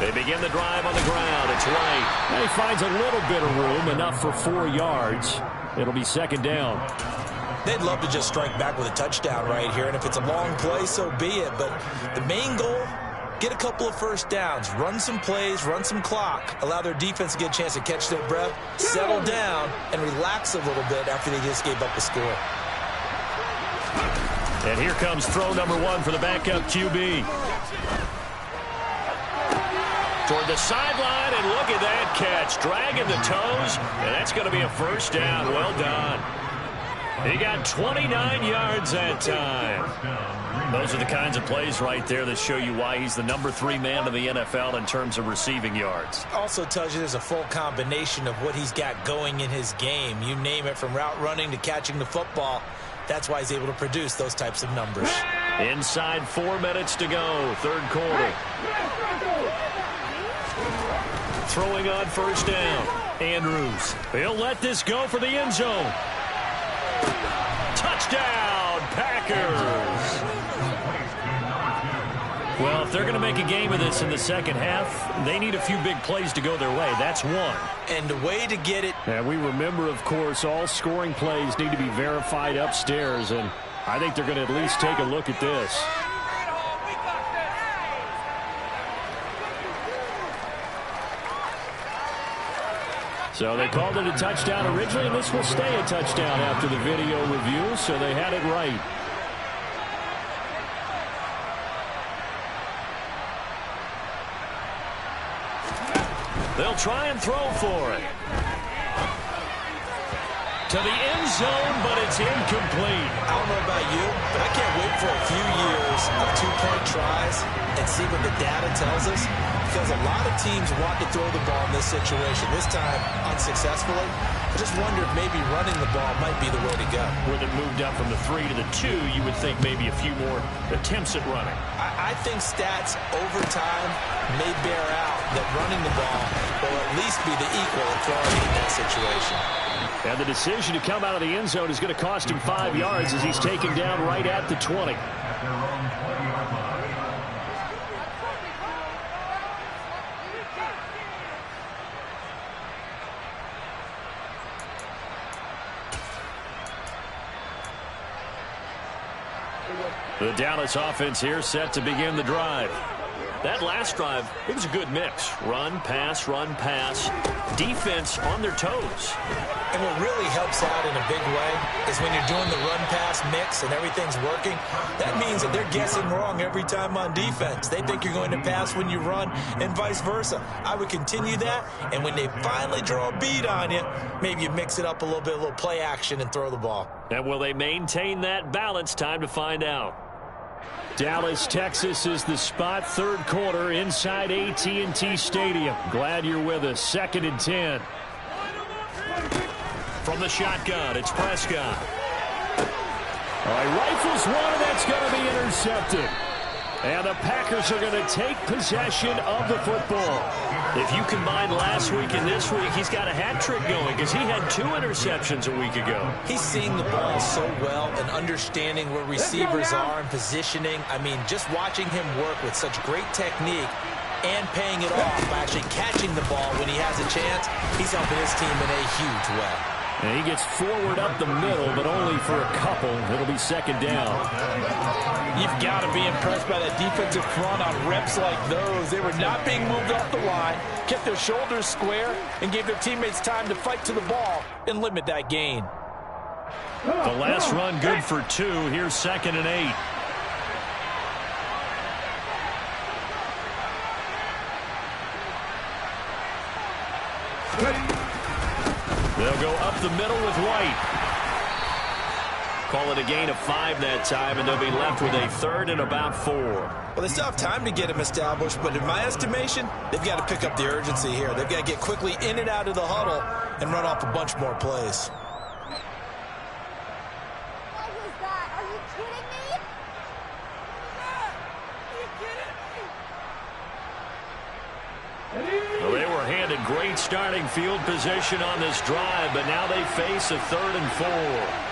They begin the drive on the ground. It's White. And he finds a little bit of room, enough for 4 yards. It'll be second down. They'd love to just strike back with a touchdown right here, and if it's a long play, so be it. But the main goal, get a couple of first downs, run some plays, run some clock, allow their defense to get a chance to catch their breath, settle down, and relax a little bit after they just gave up a score. And here comes throw number 1 for the backup QB. Toward the sideline, and look at that catch. Dragging the toes, and that's going to be a first down. Well done. He got 29 yards that time. Those are the kinds of plays right there that show you why he's the number 3 man in the NFL in terms of receiving yards. Also tells you there's a full combination of what he's got going in his game. You name it, from route running to catching the football. That's why he's able to produce those types of numbers. Inside 4 minutes to go, third quarter. Throwing on first down. Andrews. He'll let this go for the end zone. Touchdown, Packers. Well, if they're going to make a game of this in the second half, they need a few big plays to go their way. That's one. And the way to get it. And we remember, of course, all scoring plays need to be verified upstairs, and I think they're going to at least take a look at this. So they called it a touchdown originally, and this will stay a touchdown after the video review, so they had it right. They'll try and throw for it. To the end zone, but it's incomplete. I don't know about you, but I can't wait for a few years of two-point tries and see what the data tells us, because a lot of teams want to throw the ball in this situation, this time unsuccessfully. I just wonder if maybe running the ball might be the way to go. With it moved up from the 3 to the 2, you would think maybe a few more attempts at running. I think stats over time may bear out that running the ball will at least be the equal of throwing in that situation. And the decision to come out of the end zone is going to cost him 5 yards as he's taken down right at the 20. The Dallas offense here set to begin the drive. That last drive, it was a good mix. Run, pass, defense on their toes. And what really helps out in a big way is when you're doing the run-pass mix and everything's working, that means that they're guessing wrong every time on defense. They think you're going to pass when you run and vice versa. I would continue that, and when they finally draw a beat on you, maybe you mix it up a little bit, a little play action, and throw the ball. And will they maintain that balance? Time to find out. Dallas, Texas is the spot. Third quarter inside AT&T Stadium. Glad you're with us. 2nd and 10. From the shotgun, it's Prescott. All right, rifles one, that's going to be intercepted. And the Packers are going to take possession of the football. If you combine last week and this week, he's got a hat trick going because he had 2 interceptions a week ago. He's seeing the ball so well and understanding where receivers are and positioning. I mean, just watching him work with such great technique and paying it off by actually catching the ball when he has a chance, he's helping his team in a huge way. And he gets forward up the middle, but only for a couple. It'll be second down. You've got to be impressed by that defensive front on reps like those. They were not being moved off the line, kept their shoulders square, and gave their teammates time to fight to the ball and limit that gain. The last run good for 2. Here's 2nd and 8. They'll go up the middle with White. Call it a gain of 5 that time, and they'll be left with a 3rd and about 4. Well, they still have time to get him established, but in my estimation, they've got to pick up the urgency here. They've got to get quickly in and out of the huddle and run off a bunch more plays. What was that? Are you kidding me? Well, they were handed great starting field position on this drive, but now they face a 3rd and 4.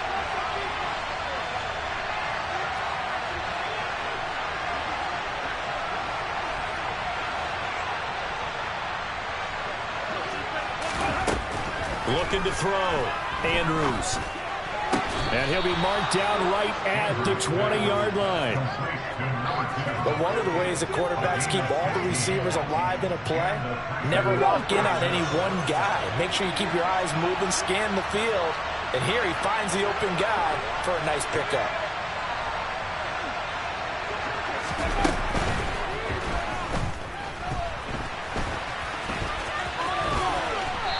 Looking to throw. Andrews. And he'll be marked down right at the 20-yard line. But one of the ways the quarterbacks keep all the receivers alive in a play, never lock in on any one guy. Make sure you keep your eyes moving, scan the field. And here he finds the open guy for a nice pickup.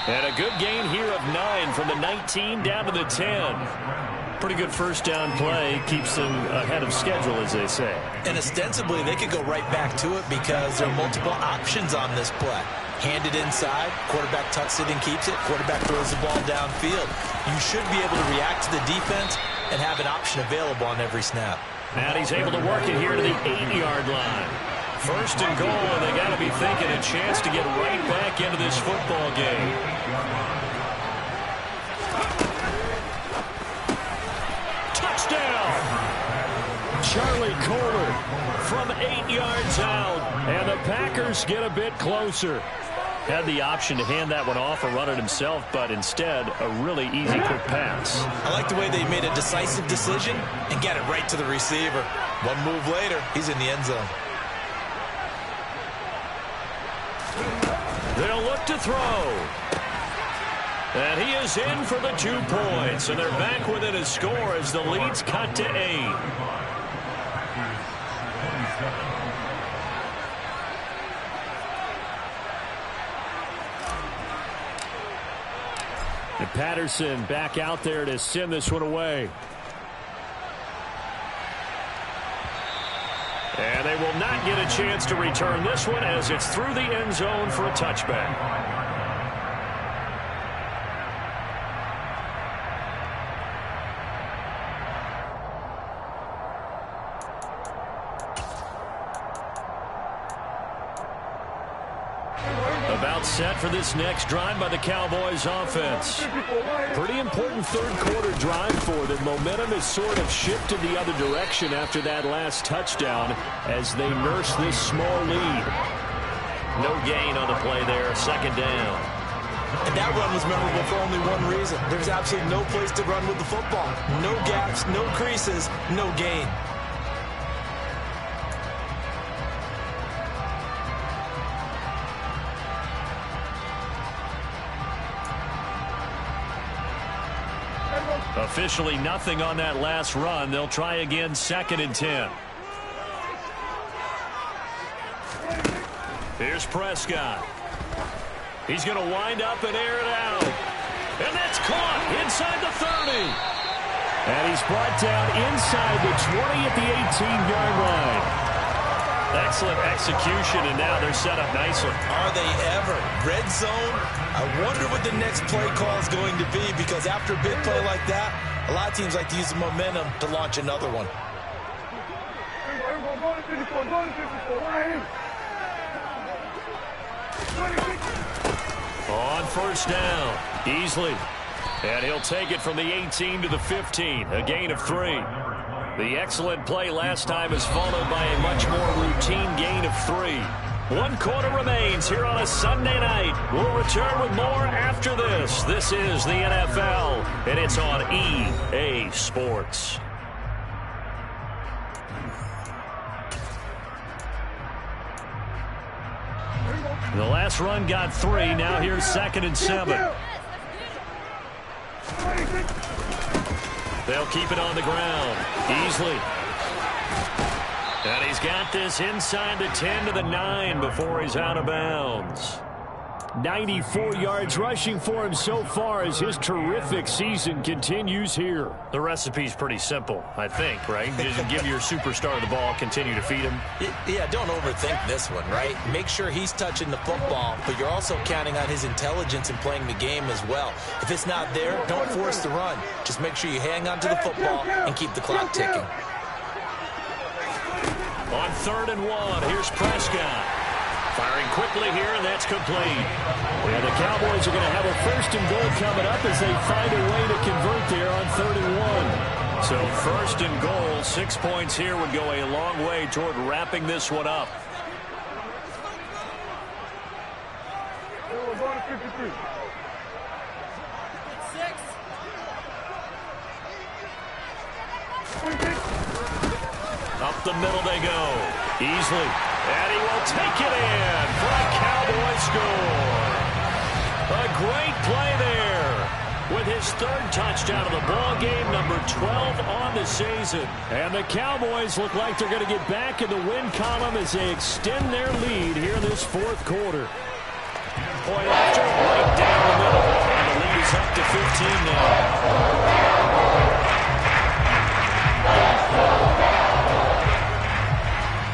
And a good gain here of 9 from the 19 down to the 10. Pretty good first down play. Keeps them ahead of schedule, as they say. And ostensibly, they could go right back to it because there are multiple options on this play. Handed inside, quarterback tucks it and keeps it, quarterback throws the ball downfield. You should be able to react to the defense and have an option available on every snap. And he's able to work it here to the 8-yard line. 1st and goal, and they got to be thinking a chance to get right back into this football game. Touchdown! Charlie Kohler from 8 yards out. And the Packers get a bit closer. Had the option to hand that one off or run it himself, but instead, a really easy, quick pass. I like the way they made a decisive decision and got it right to the receiver. One move later, he's in the end zone. They'll look to throw. And he is in for the 2 points. And they're back within a score as the lead's cut to 8. And Patterson back out there to send this one away. And they will not get a chance to return this one as it's through the end zone for a touchback. About set for this next drive by the Cowboys offense. Pretty important third-quarter drive for them. Momentum has sort of shifted the other direction after that last touchdown as they nurse this small lead. No gain on the play there, 2nd down. And that run was memorable for only one reason. There's absolutely no place to run with the football. No gaps, no creases, no gain. Officially nothing on that last run. They'll try again, 2nd and 10. Here's Prescott. He's going to wind up and air it out. And that's caught inside the 30. And he's brought down inside the 20 at the 18-yard line. Excellent execution, and now they're set up nicely. Are they ever? Red zone? I wonder what the next play call is going to be, because after a big play like that, a lot of teams like to use the momentum to launch another one. On first down, Easley. And he'll take it from the 18 to the 15, a gain of 3. The excellent play last time is followed by a much more routine gain of 3. 1 quarter remains here on a Sunday night. We'll return with more after this. This is the NFL, and it's on EA Sports. The last run got 3. Now here's 2nd and 7. They'll keep it on the ground. Easley. And he's got this inside the 10 to the 9 before he's out of bounds. 94 yards rushing for him so far as his terrific season continues here. The recipe's pretty simple, I think, right? Just give your superstar the ball, continue to feed him. Yeah, don't overthink this one, right? Make sure he's touching the football, but you're also counting on his intelligence in playing the game as well. If it's not there, don't force the run. Just make sure you hang on to the football and keep the clock ticking. On 3rd and 1, here's Prescott. Firing quickly here, and that's complete. And the Cowboys are going to have a 1st and goal coming up as they find a way to convert there on 3rd and 1. So 1st and goal, 6 points here would go a long way toward wrapping this one up. Up the middle they go. Easley. And he will take it in for a Cowboy score. A great play there with his 3rd touchdown of the ball game, number 12 on the season. And the Cowboys look like they're going to get back in the win column as they extend their lead here in this 4th quarter. Point after, right down the middle. And the lead is up to 15 now.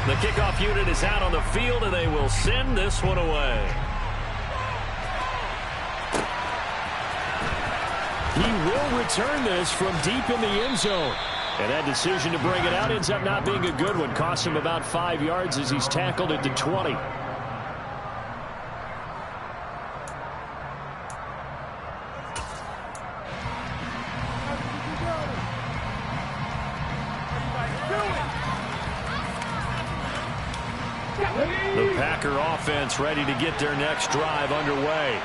The kickoff unit is out on the field, and they will send this one away. He will return this from deep in the end zone. And that decision to bring it out ends up not being a good one. Costs him about 5 yards as he's tackled at the 20. The Packer offense ready to get their next drive underway.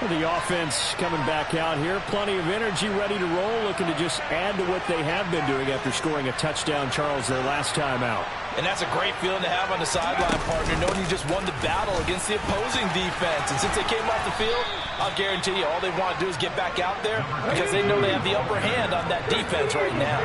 The offense coming back out here. Plenty of energy, ready to roll, looking to just add to what they have been doing after scoring a touchdown, Charles, their last time out. And that's a great feeling to have on the sideline, partner, knowing you just won the battle against the opposing defense. And since they came off the field, I'll guarantee you all they want to do is get back out there because they know they have the upper hand on that defense right now.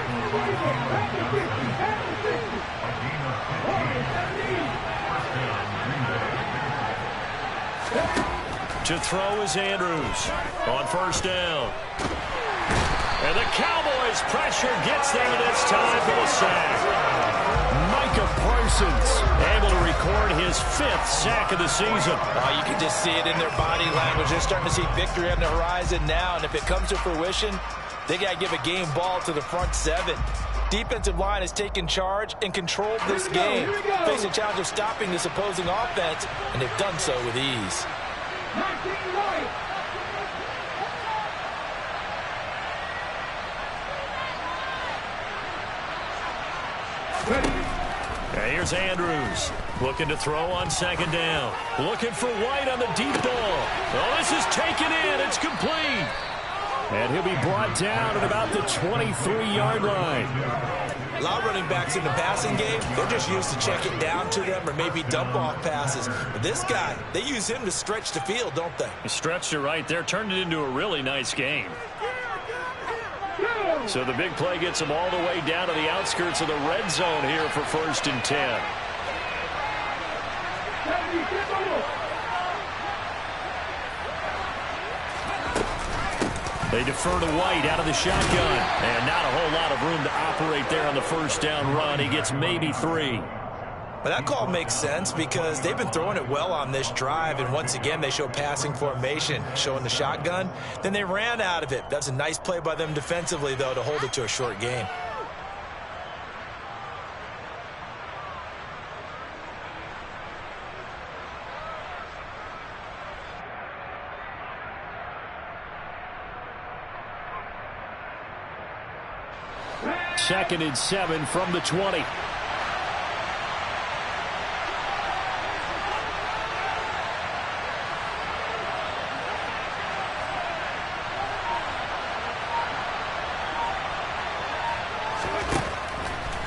To throw is Andrews on 1st down. And the Cowboys pressure gets there this time for the sack. Micah Parsons able to record his 5th sack of the season. You can just see it in their body language. They're starting to see victory on the horizon now, and if it comes to fruition, they got to give a game ball to the front 7. Defensive line has taken charge and controlled this game. Facing a challenge of stopping this opposing offense, and they've done so with ease. And here's Andrews looking to throw on 2nd down. Looking for White on the deep ball. Oh, this is taken in. It's complete. And he'll be brought down at about the 23-yard line. A lot of running backs in the passing game, they're just used to check it down to them or maybe dump off passes. But this guy, they use him to stretch the field, don't they? He stretched it right there, turned it into a really nice game. So the big play gets him all the way down to the outskirts of the red zone here for 1st and 10. They defer to White out of the shotgun. And not a whole lot of room to operate there on the 1st down run. He gets maybe 3. But that call makes sense because they've been throwing it well on this drive, and once again they show passing formation, showing the shotgun. Then they ran out of it. That's a nice play by them defensively, though, to hold it to a short gain. 2nd and 7 from the 20.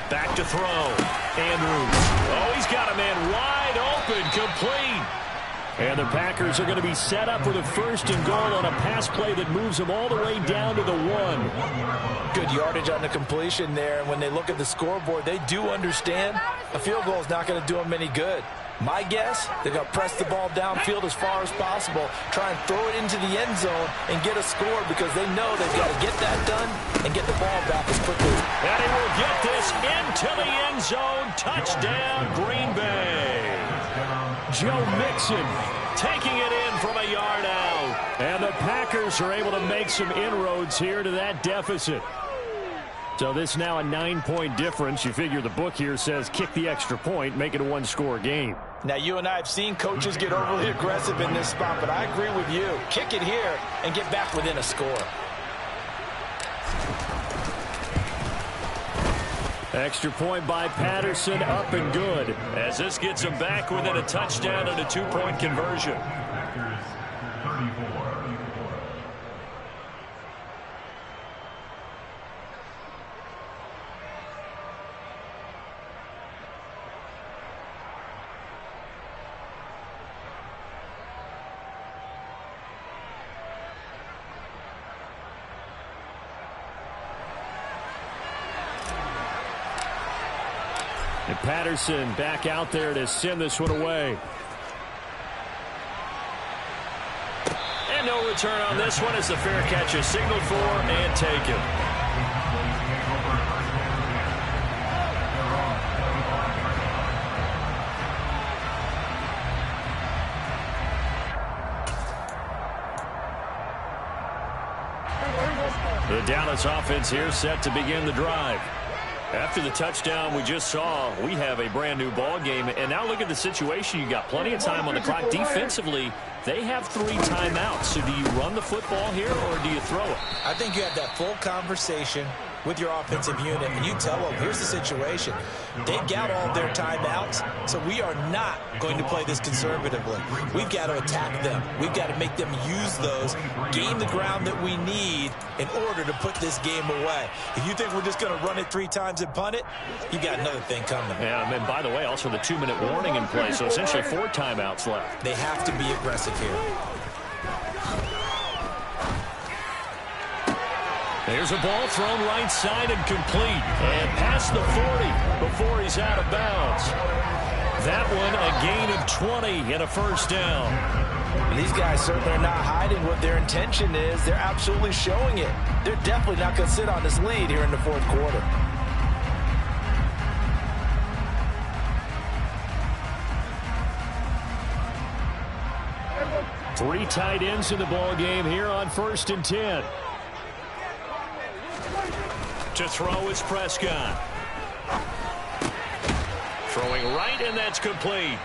Back to throw. Andrews. Oh, he's got a man wide open, complete. And the Packers are going to be set up with a 1st and goal on a pass play that moves them all the way down to the 1. Good yardage on the completion there. And when they look at the scoreboard, they do understand a field goal is not going to do them any good. My guess, they're going to press the ball downfield as far as possible, try and throw it into the end zone and get a score because they know they've got to get that done and get the ball back as quickly. And he will get this into the end zone. Touchdown, Green Bay. Joe Mixon Taking it in from a yard out. And the Packers are able to make some inroads here to that deficit. So this now a 9-point difference. You figure the book here says kick the extra point, make it a 1-score game. Now, you and I have seen coaches get overly aggressive in this spot, but I agree with you. Kick it here and get back within a score. Extra point by Patterson, up and good. As this gets him back within a touchdown and a 2-point conversion. And Patterson back out there to send this one away. And no return on this one as the fair catch is signaled for and taken. The Dallas offense here set to begin the drive. After the touchdown we just saw, we have a brand new ball game. And now look at the situation. You got plenty of time on the clock. Defensively, they have 3 timeouts. So do you run the football here or do you throw it? I think you have that full conversation with your offensive unit, and you tell them, here's the situation. They've got all their timeouts, so we are not going to play this conservatively. We've got to attack them. We've got to make them use those, gain the ground that we need in order to put this game away. If you think we're just going to run it 3 times and punt it, you got another thing coming. Yeah, and by the way, also the 2-minute warning in play, so essentially 4 timeouts left. They have to be aggressive here. There's a ball thrown right side and complete. And past the 40 before he's out of bounds. That one a gain of 20 and a first down. These guys certainly are not hiding what their intention is. They're absolutely showing it. They're definitely not going to sit on this lead here in the 4th quarter. Three tight ends in the ball game here on 1st and 10. To throw is Prescott. Throwing right, and that's complete.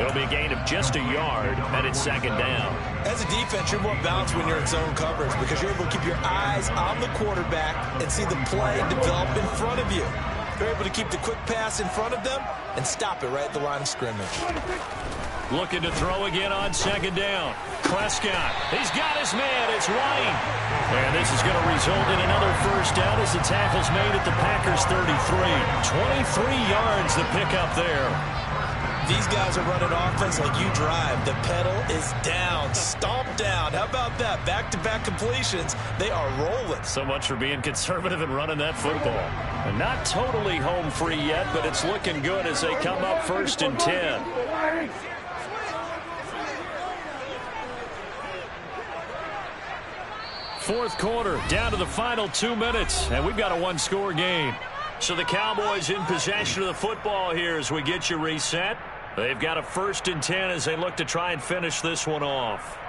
It'll be a gain of just a yard, and it's 2nd down. As a defense, you're more balanced when you're in zone coverage because you're able to keep your eyes on the quarterback and see the play develop in front of you. You're able to keep the quick pass in front of them and stop it right at the line of scrimmage. Looking to throw again on 2nd down. Prescott, he's got his man, it's White. And this is going to result in another first down as the tackle's made at the Packers 33. 23 yards the pickup there. These guys are running offense like you drive. The pedal is down, stomped down. How about that? Back-to-back completions. They are rolling. So much for being conservative and running that football. And not totally home free yet, but it's looking good as they come up 1st and 10. Fourth quarter, down to the final 2 minutes, and we've got a 1-score game. So the Cowboys in possession of the football here as we get you reset. They've got a 1st and 10 as they look to try and finish this one off.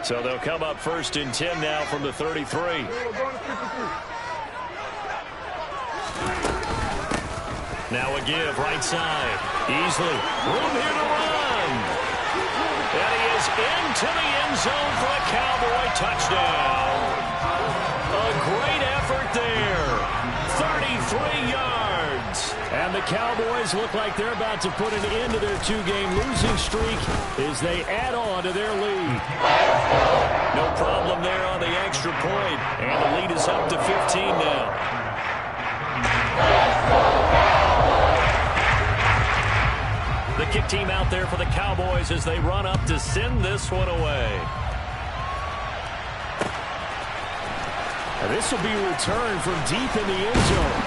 So they'll come up 1st and 10 now from the 33. Now a give, right side. Easily. Room here to run. into the end zone for a Cowboy touchdown. A great effort there. 33 yards. And the Cowboys look like they're about to put an end to their two-game losing streak as they add on to their lead. No problem there on the extra point, and the lead is up to 15 now. The kick team out there for the Cowboys as they run up to send this one away. And this will be returned from deep in the end zone.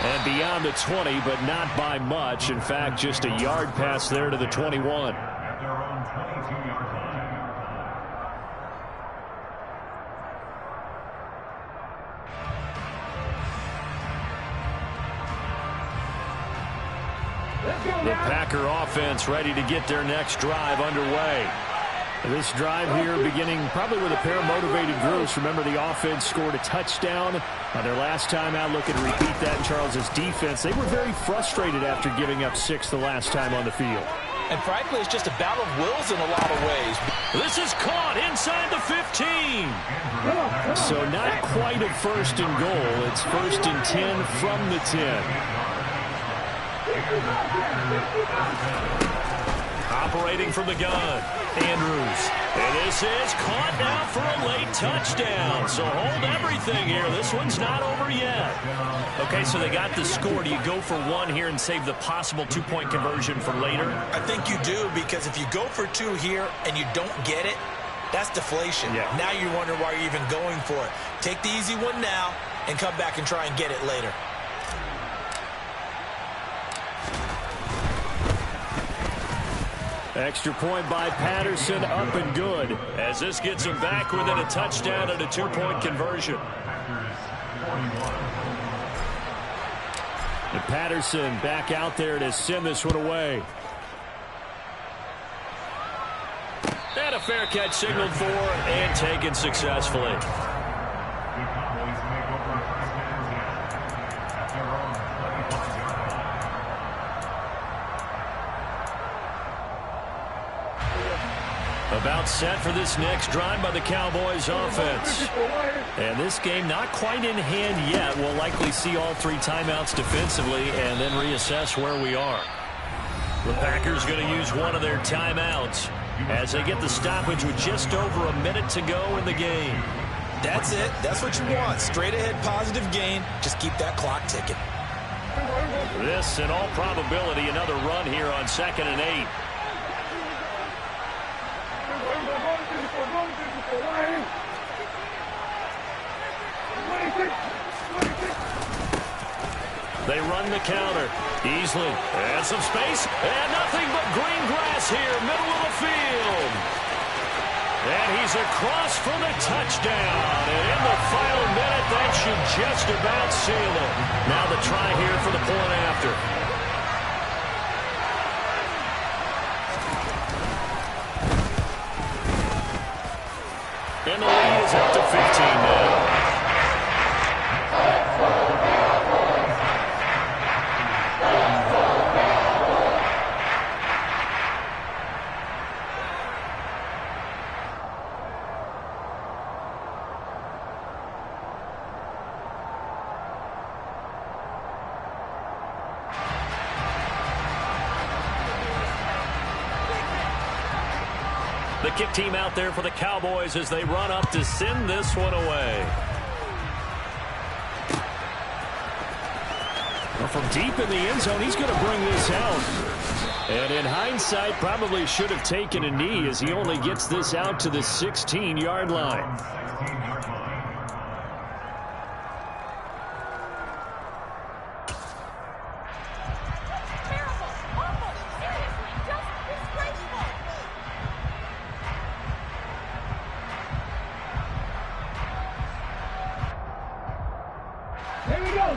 And beyond the 20, but not by much. In fact, just a yard pass there to the 21. The Packer offense ready to get their next drive underway. This drive here beginning probably with a pair of motivated groups. Remember, the offense scored a touchdown on their last time out. Looking to repeat that in Charles's defense. They were very frustrated after giving up 6 the last time on the field. And frankly, it's just a battle of wills in a lot of ways. This is caught inside the 15. So not quite a first and goal. It's first and 10 from the 10. Operating from the gun, Andrews. And this is caught now for a late touchdown. So hold everything here. This one's not over yet. Okay, so they got the score. Do you go for one here and save the possible two-point conversion for later? I think you do, because if you go for 2 here and you don't get it, that's deflation. Yeah. Now you wonder why you're even going for it. Take the easy one now and come back and try and get it later. Extra point by Patterson, up and good. As this gets him back within a touchdown and a two-point conversion. And Patterson back out there to send this one away. And a fair catch signaled for and taken successfully. About set for this next drive by the Cowboys offense. And this game not quite in hand yet. We'll likely see all 3 timeouts defensively and then reassess where we are. The Packers going to use one of their timeouts as they get the stoppage with just over a minute to go in the game. That's it. That's what you want. Straight ahead positive gain. Just keep that clock ticking. This, in all probability, another run here on 2nd and 8. They run the counter. Easily. And some space. And nothing but green grass here, middle of the field. And he's across for the touchdown. And in the final minute, that should just about seal it. Now the try here for the point after. And the lead is up to 15 now. The kick team out there for the Cowboys as they run up to send this one away. Well, from deep in the end zone, he's going to bring this out. And in hindsight, probably should have taken a knee as he only gets this out to the 16-yard line.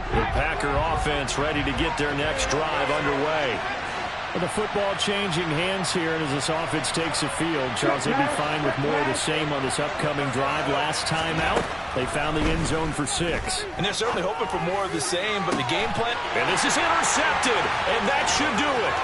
The Packer offense ready to get their next drive underway. Well, the football changing hands here, and as this offense takes the field, Charles, they'd be fine with more of the same on this upcoming drive. Last time out, they found the end zone for 6. And they're certainly hoping for more of the same, but the game plan... And this is intercepted, and that should do it.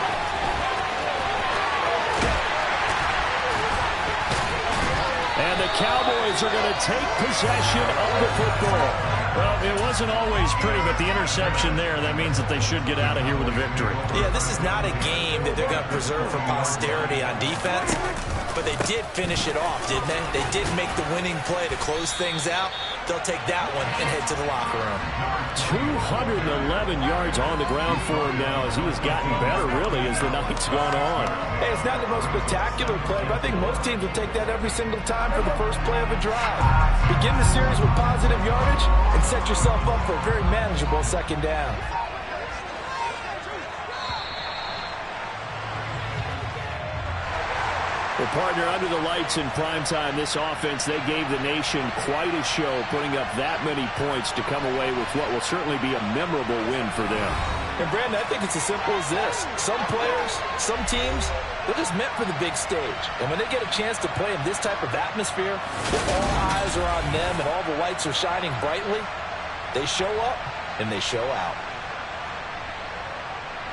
And the Cowboys are going to take possession of the football. Well, it wasn't always pretty, but the interception there, that means that they should get out of here with a victory. Yeah, this is not a game that they're going to preserve for posterity on defense, but they did finish it off, didn't they? They did make the winning play to close things out. They'll take that one and head to the locker room. 211 yards on the ground for him now as he has gotten better, really, as the night's gone on. Hey, it's not the most spectacular play, but I think most teams will take that every single time for the first play of a drive. Begin the series with positive yardage and set yourself up for a very manageable second down. Well, partner, under the lights in primetime, this offense, they gave the nation quite a show, putting up that many points to come away with what will certainly be a memorable win for them. And, Brandon, I think it's as simple as this. Some players, some teams, they're just meant for the big stage. And when they get a chance to play in this type of atmosphere, where all eyes are on them and all the lights are shining brightly, they show up and they show out.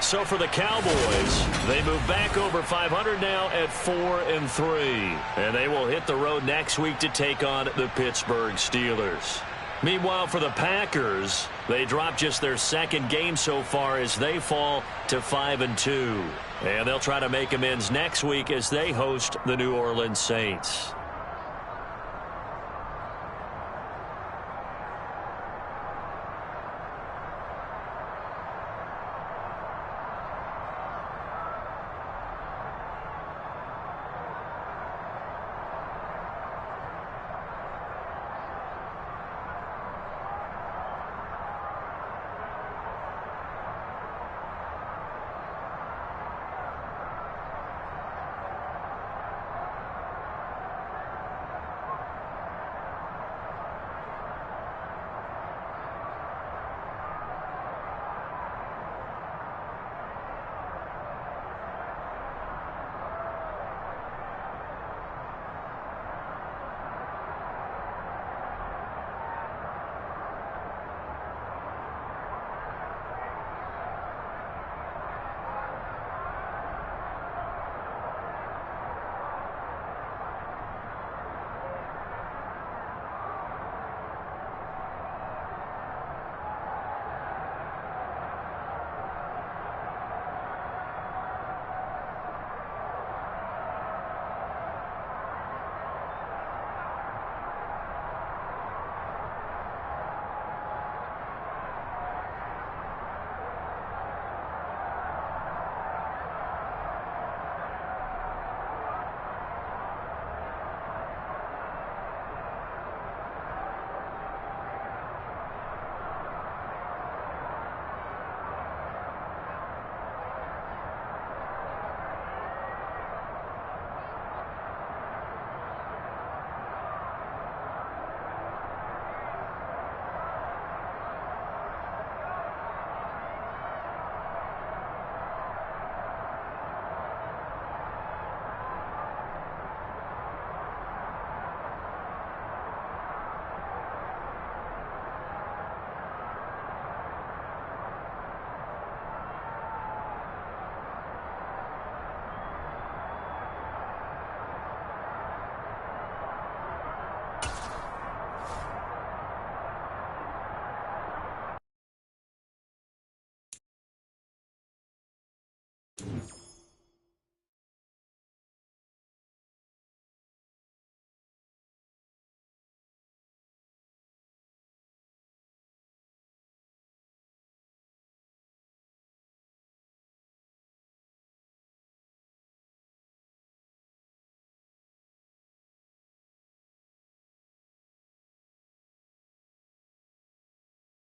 So for the Cowboys, they move back over 500 now at 4-3. And they will hit the road next week to take on the Pittsburgh Steelers. Meanwhile, for the Packers, they drop just their second game so far as they fall to 5-2. And they'll try to make amends next week as they host the New Orleans Saints.